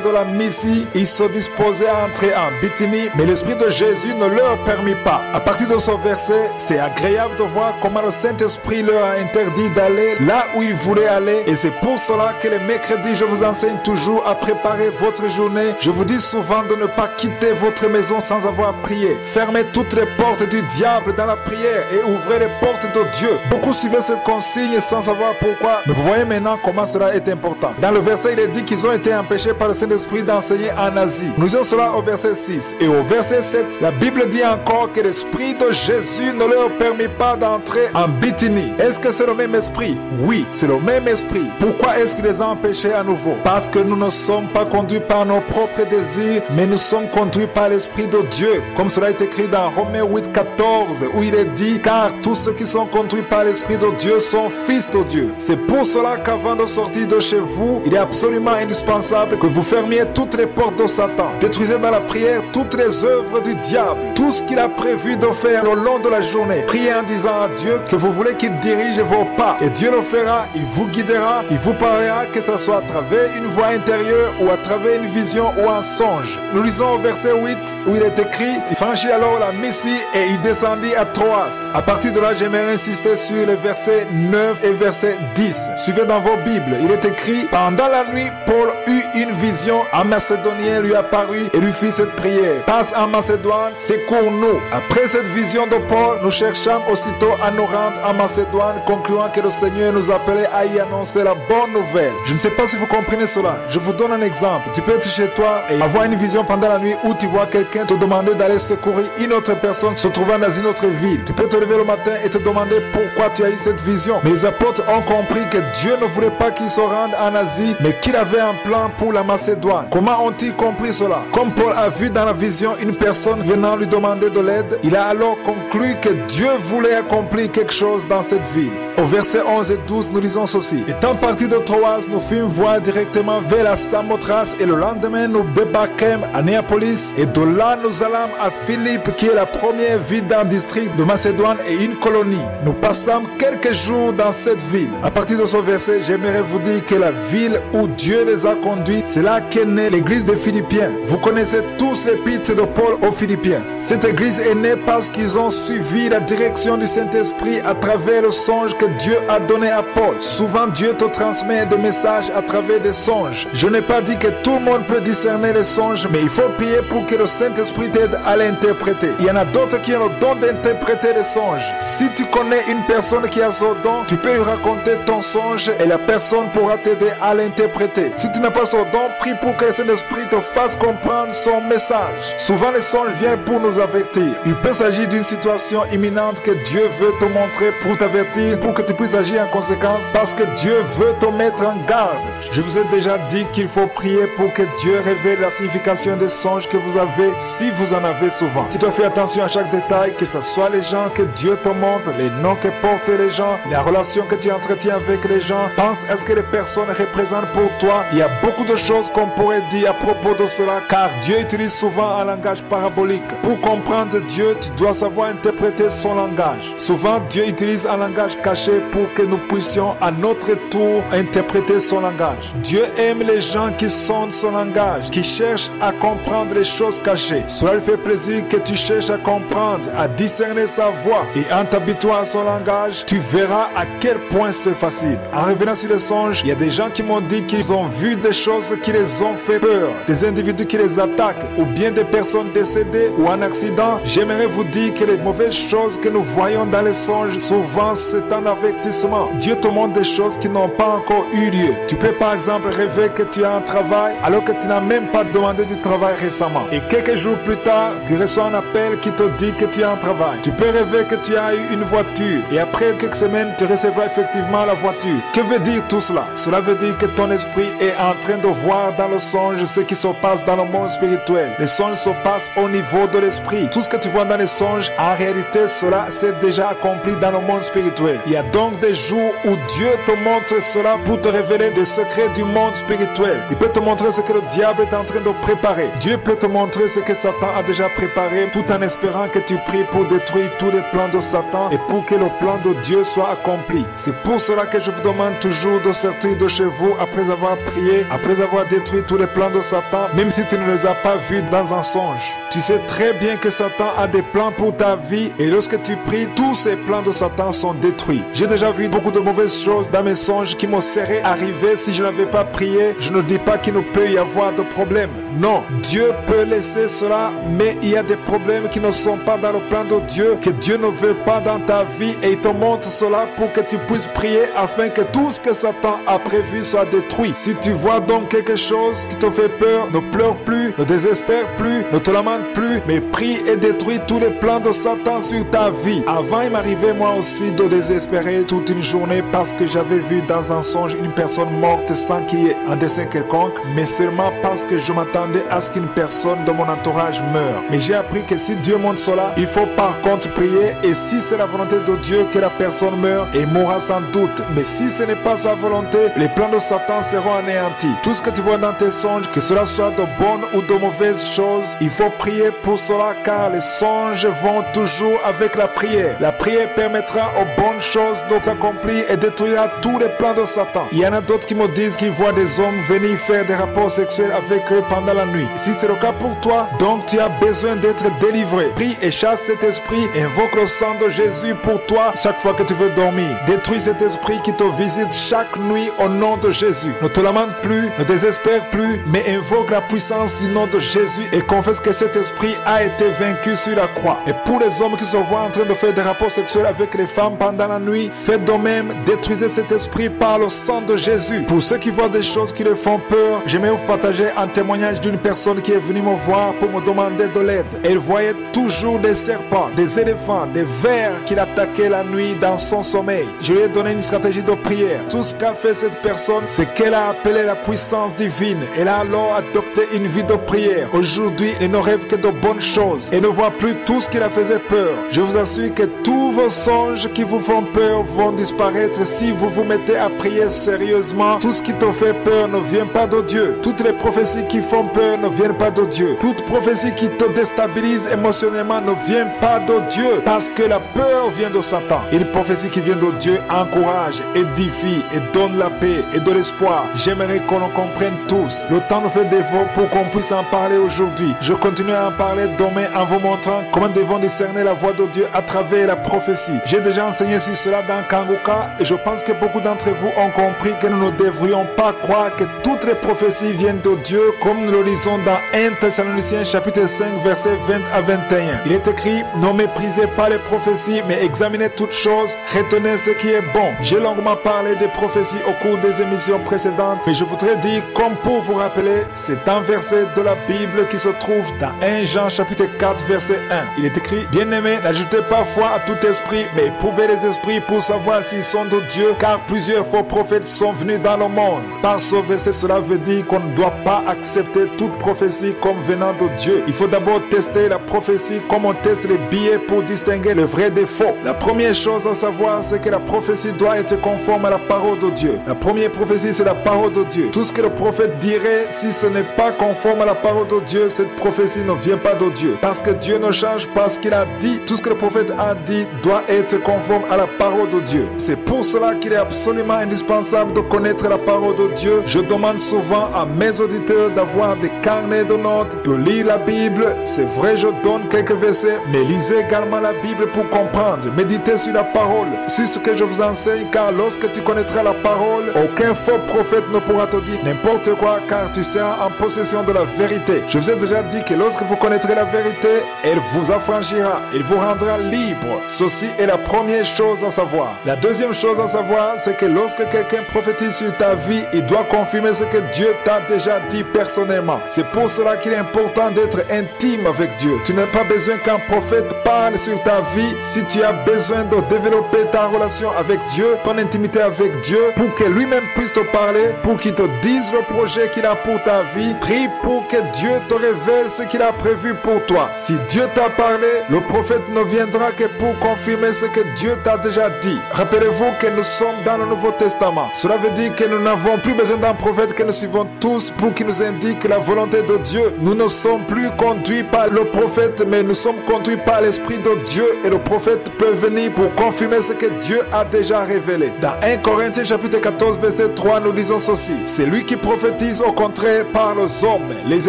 de la Mysie, ils se disposaient à entrer en Bithynie, mais l'Esprit de Jésus ne leur permit pas. À partir de ce verset, c'est agréable de voir comment le Saint-Esprit leur a interdit d'aller là où ils voulaient aller, et c'est pour cela que les mercredis, je vous enseigne toujours à préparer votre journée. Je vous dis souvent de ne pas quitter votre maison sans avoir prié. Fermez toutes les portes du diable dans la prière et ouvrez les portes de Dieu. Beaucoup suivaient cette consigne sans savoir pourquoi, mais vous voyez maintenant comment cela est important. Dans le verset, il est dit qu'ils ont été empêchés par le Saint-Esprit d'enseigner en Asie. Nous lisons cela au verset 6. Et au verset 7, la Bible dit encore que l'Esprit de Jésus ne leur permet pas d'entrer en Bithynie. Est-ce que c'est le même esprit? Oui, c'est le même esprit. Pourquoi est-ce qu'il les a empêchés à nouveau? Parce que nous ne sommes pas conduits par nos propres désirs, mais nous sommes conduits par l'Esprit de Dieu. Comme cela est écrit dans Romains 8, 14, où il est dit, car tous ceux qui sont conduits par l'Esprit de Dieu sont fils de Dieu. C'est pour cela qu'avant de sortir de chez vous, il est absolument indispensable que vous fermiez toutes les portes de Satan. Détruisez dans la prière toutes les œuvres du diable, tout ce qu'il a prévu de faire au long de la journée. Priez en disant à Dieu que vous voulez qu'il dirige vos pas. Et Dieu le fera, il vous guidera, il vous parlera, que ce soit à travers une voix intérieure ou à travers une vision ou un songe. Nous lisons au verset 8 où il est écrit, il franchit alors la Mysie et il descendit à Troas. À partir de là, j'aimerais insister sur les versets 9 et verset 10. Suivez dans vos Bibles, il est écrit, pendant la nuit, Paul eut une vision, un Macédonien lui apparut et lui fit cette prière, passe en Macédoine, secours-nous. Après cette vision de Paul, nous cherchâmes aussitôt à nous rendre en Macédoine, concluant que le Seigneur nous appelait à y annoncer la bonne nouvelle. Je ne sais pas si vous comprenez cela. Je vous donne un exemple. Tu peux être chez toi et avoir une vision pendant la nuit où tu vois quelqu'un te demander d'aller secourir une autre personne se trouvant dans une autre ville. Tu peux te lever le matin et te demander pourquoi tu as eu cette vision. Mais les apôtres ont compris que Dieu ne voulait pas qu'ils se rendent en Asie, mais qu'il avait un plan pour la Macédoine. Comment ont-ils compris cela? Comme Paul a vu dans la vision une personne venant lui demander de l'aide, il a alors conclu que Dieu voulait accomplir quelque chose dans cette ville. Au verset 11 et 12, nous lisons ceci. Étant partis de Troas, nous fûmes voir directement vers la Samothrace et le lendemain, nous débarquâmes à Néapolis et de là, nous allâmes à Philippe, qui est la première ville d'un district de Macédoine et une colonie. Nous passâmes quelques jours dans cette ville. À partir de ce verset, j'aimerais vous dire que la ville où Dieu les a conduits, c'est là qu'est née l'église des Philippiens. Vous connaissez tous l'épître de Paul aux Philippiens. Cette église est née parce qu'ils ont suivi la direction du Saint-Esprit à travers le songe que Dieu a donné à Paul. Souvent, Dieu te transmet des messages à travers des songes. Je n'ai pas dit que tout le monde peut discerner les songes, mais il faut prier pour que le Saint-Esprit t'aide à l'interpréter. Il y en a d'autres qui ont le don d'interpréter les songes. Si tu connais une personne qui a ce don, tu peux lui raconter ton songe et la personne pourra t'aider à l'interpréter. Si tu n'as pas ce don, prie pour que le Saint-Esprit te fasse comprendre son message. Souvent, les songes viennent pour nous avertir. Il peut s'agir d'une situation imminente que Dieu veut te montrer pour t'avertir, pour que tu puisses agir en conséquence, parce que Dieu veut te mettre en garde. Je vous ai déjà dit qu'il faut prier pour que Dieu révèle la signification des songes que vous avez, si vous en avez souvent. Tu dois faire attention à chaque détail, que ce soit les gens que Dieu te montre, les noms que portent les gens, la relation que tu entretiens avec les gens. Pense à ce que les personnes représentent pour toi. Il y a beaucoup de choses qu'on pourrait dire à propos de cela, car Dieu utilise souvent un langage parabolique. Pour comprendre Dieu, tu dois savoir interpréter son langage. Souvent, Dieu utilise un langage caché pour que nous puissions à notre tour interpréter son langage. Dieu aime les gens qui sondent son langage, qui cherchent à comprendre les choses cachées. Cela lui fait plaisir que tu cherches à comprendre, à discerner sa voix. Et en t'habituant à son langage, tu verras à quel point c'est facile. En revenant sur les songes, il y a des gens qui m'ont dit qu'ils ont vu des choses qui les ont fait peur, des individus qui les attaquent, ou bien des personnes décédées ou en accident. J'aimerais vous dire que les mauvaises choses que nous voyons dans les songes, souvent c'est un avertissement. Dieu te montre des choses qui n'ont pas encore eu lieu. Tu peux par exemple rêver que tu as un travail alors que tu n'as même pas demandé du travail récemment. Et quelques jours plus tard, tu reçois un appel qui te dit que tu as un travail. Tu peux rêver que tu as eu une voiture et après quelques semaines, tu recevras effectivement la voiture. Que veut dire tout cela? Cela veut dire que ton esprit est en train de voir dans le songe ce qui se passe dans le monde spirituel. Les songes se passent au niveau de l'esprit. Tout ce que tu vois dans les songes, en réalité, cela s'est déjà accompli dans le monde spirituel. Il y a donc des jours où Dieu te montre cela pour te révéler des secrets du monde spirituel. Il peut te montrer ce que le diable est en train de préparer. Dieu peut te montrer ce que Satan a déjà préparé tout en espérant que tu pries pour détruire tous les plans de Satan et pour que le plan de Dieu soit accompli. C'est pour cela que je vous demande toujours de sortir de chez vous après avoir prié, après avoir détruit tous les plans de Satan, même si tu ne les as pas vus dans un songe. Tu sais très bien que Satan a des plans pour ta vie et lorsque tu pries, tous ces plans de Satan sont détruits. J'ai déjà vu beaucoup de mauvaises choses dans mes songes qui me seraient arrivées si je n'avais pas prié. Je ne dis pas qu'il ne peut y avoir de problème. Non, Dieu peut laisser cela, mais il y a des problèmes qui ne sont pas dans le plan de Dieu, que Dieu ne veut pas dans ta vie et il te montre cela pour que tu puisses prier afin que tout ce que Satan a prévu soit détruit. Si tu vois donc quelque chose qui te fait peur, ne pleure plus, ne désespère plus, ne te lamente plus, mais prie et détruis tous les plans de Satan sur ta vie. Avant, il m'arrivait moi aussi de désespérer toute une journée parce que j'avais vu dans un songe une personne morte sans qu'il y ait un dessin quelconque, mais seulement parce que je m'attendais à ce qu'une personne de mon entourage meure. Mais j'ai appris que si Dieu montre cela, il faut par contre prier et si c'est la volonté de Dieu que la personne meure, elle mourra sans doute. Mais si ce n'est pas sa volonté, les plans de Satan seront anéantis. Tout ce que tu vois dans tes songes, que cela soit de bonnes ou de mauvaises choses, il faut prier pour cela car les songes vont toujours avec la prière. La prière permettra aux bonnes choses de s'accomplir et détruira tous les plans de Satan. Il y en a d'autres qui me disent qu'ils voient des hommes venir faire des rapports sexuels avec eux pendant la nuit. Si c'est le cas pour toi, donc tu as besoin d'être délivré. Prie et chasse cet esprit et invoque le sang de Jésus pour toi chaque fois que tu veux dormir. Détruis cet esprit qui te visite chaque nuit au nom de Jésus. Ne te lamente plus, ne désespère plus, mais invoque la puissance du nom de Jésus et confesse que cet esprit a été vaincu sur la croix. Et pour les hommes qui se voient en train de faire des rapports sexuels avec les femmes pendant la nuit, faites de même, détruisez cet esprit par le sang de Jésus. Pour ceux qui voient des choses qui les font peur, j'aimerais vous partager un témoignage d'une personne qui est venue me voir pour me demander de l'aide. Elle voyait toujours des serpents, des éléphants, des vers qui l'attaquaient la nuit dans son sommeil. Je lui ai donné une stratégie de prière. Tout ce qu'a fait cette personne, c'est qu'elle a appelé la puissance divine. Elle a alors adopté une vie de prière. Aujourd'hui, elle ne rêve que de bonnes choses et ne voit plus tout ce qui la faisait peur. Je vous assure que tous vos songes qui vous font peur vont disparaître si vous vous mettez à prier sérieusement. Tout ce qui te fait peur ne vient pas de Dieu. Toutes les prophéties qui font peur ne viennent pas de Dieu. Toute prophétie qui te déstabilise émotionnellement ne vient pas de Dieu parce que la peur vient de Satan. Une prophétie qui vient de Dieu encourage, édifie et donne la paix et de l'espoir. J'aimerais qu'on en comprenne tous. Le temps nous fait défaut pour qu'on puisse en parler aujourd'hui. Je continue à en parler demain en vous montrant comment nous devons discerner la voix de Dieu à travers la prophétie. J'ai déjà enseigné sur cela dans Kanguka et je pense que beaucoup d'entre vous ont compris que nous ne devrions pas croire que toutes les prophéties viennent de Dieu comme nous le lisons dans 1 Thessaloniciens chapitre 5 versets 20 à 21. Il est écrit: ne méprisez pas les prophéties mais examinez toutes choses, retenez ce qui est bon. J'ai longuement parlé des prophéties au cours des émissions précédentes mais je voudrais dire, comme pour vous rappeler, c'est un verset de la Bible qui se trouve dans 1 Jean chapitre 4 verset 1. Il est écrit: bien-aimés, n'ajoutez pas foi à tout esprit mais éprouvez les esprits pour savoir s'ils sont de Dieu, car plusieurs faux prophètes sont venus dans le monde. Par ce verset, cela veut dire qu'on ne doit pas accepter toute prophétie comme venant de Dieu. Il faut d'abord tester la prophétie comme on teste les billets pour distinguer le vrai des faux. La première chose à savoir, c'est que la prophétie doit être conforme à la parole de Dieu. La première prophétie, c'est la parole de Dieu. Tout ce que le prophète dirait, si ce n'est pas conforme à la parole de Dieu, cette prophétie ne vient pas de Dieu. Parce que Dieu ne change pas ce qu'il a dit. Tout ce que le prophète a dit doit être conforme à la parole de Dieu. C'est pour cela qu'il est absolument indispensable de connaître la parole de Dieu. Je demande souvent à mes auditeurs d'avoir des carnets de notes, de lire la Bible. C'est vrai, je donne quelques versets, mais lisez également la Bible pour comprendre. Méditez sur la parole, sur ce que je vous enseigne, car lorsque tu connaîtras la parole, aucun faux prophète ne pourra te dire n'importe quoi, car tu seras en possession de la vérité. Je vous ai déjà dit que lorsque vous connaîtrez la vérité, elle vous affranchira, elle vous rendra libre. Ceci est la première chose à savoir. La deuxième chose à savoir, c'est que lorsque quelqu'un prophétise sur ta vie, il doit confirmer ce que Dieu t'a déjà dit personnellement. C'est pour cela qu'il est important d'être intime avec Dieu. Tu n'as pas besoin qu'un prophète parle sur ta vie. Si tu as besoin de développer ta relation avec Dieu, ton intimité avec Dieu, pour que lui-même puisse te parler, pour qu'il te dise le projet qu'il a pour ta vie, prie pour que Dieu te révèle ce qu'il a prévu pour toi. Si Dieu t'a parlé, le prophète ne viendra que pour confirmer ce que Dieu t'a déjà dit. Rappelez-vous que nous sommes dans le Nouveau Testament. Cela veut dire que nous n'avons plus besoin d'un prophète que nous suivons tous pour qu'il nous indique la volonté de Dieu. Nous ne sommes plus conduits par le prophète, mais nous sommes conduits par l'Esprit de Dieu, et le prophète peut venir pour confirmer ce que Dieu a déjà révélé. Dans 1 Corinthiens chapitre 14 verset 3, nous lisons ceci: c'est lui qui prophétise au contraire par les hommes, les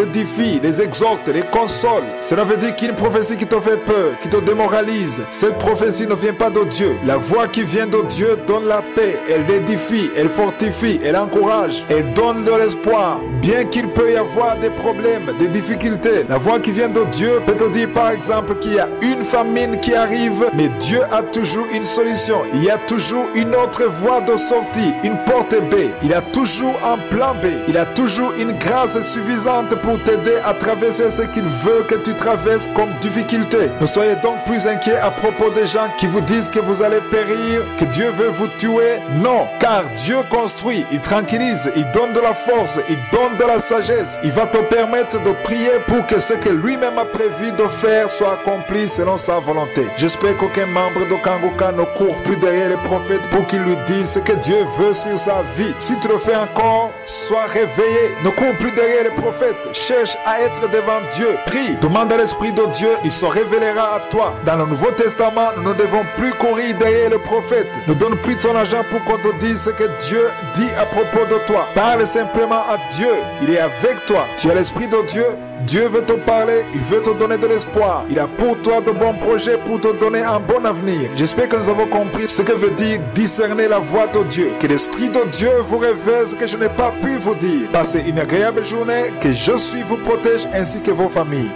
édifie, les exhorte, les console. Cela veut dire qu'une prophétie qui te fait peur, qui te démoralise, cette prophétie ne vient pas de Dieu. La voix qui vient de Dieu donne la paix, elle édifie, elle fortifie, elle encourage, elle donne de l'espoir. Bien qu'il peut y avoir des problèmes, des difficultés, la voix qui vient de Dieu peut te dire par exemple qu'il y a une famine qui arrive, mais Dieu a toujours une solution. Il y a toujours une autre voie de sortie, une porte B. Il a toujours un plan B. Il a toujours une grâce suffisante pour t'aider à traverser ce qu'il veut que tu traverses comme difficulté. Ne soyez donc plus inquiets à propos des gens qui vous disent que vous allez périr, que Dieu veut vous tuer. Non, car Dieu construit, il tranquillise, il donne de la force, il donne de la sagesse. Il va te permettre de prier pour que ce que lui-même a prévu de faire soit accompli selon sa volonté. J'espère qu'aucun membre de Kanguka ne court plus derrière les prophètes pour qu'ils lui disent ce que Dieu veut sur sa vie. Si tu le fais encore, sois réveillé. Ne cours plus derrière les prophètes. Cherche à être devant Dieu. Prie. Demande à l'Esprit de Dieu. Il se révélera à toi. Dans le Nouveau Testament, nous ne devons plus courir derrière les prophètes. Ne donne plus ton argent pour qu'on te dise ce que Dieu dit à propos de toi. Parle simplement à Dieu. Il est avec toi. Tu as l'Esprit de Dieu. Dieu veut te parler, il veut te donner de l'espoir. Il a pour toi de bons projets pour te donner un bon avenir. J'espère que nous avons compris ce que veut dire discerner la voix de Dieu. Que l'Esprit de Dieu vous révèle ce que je n'ai pas pu vous dire. Passez une agréable journée, que je suis vous protège ainsi que vos familles.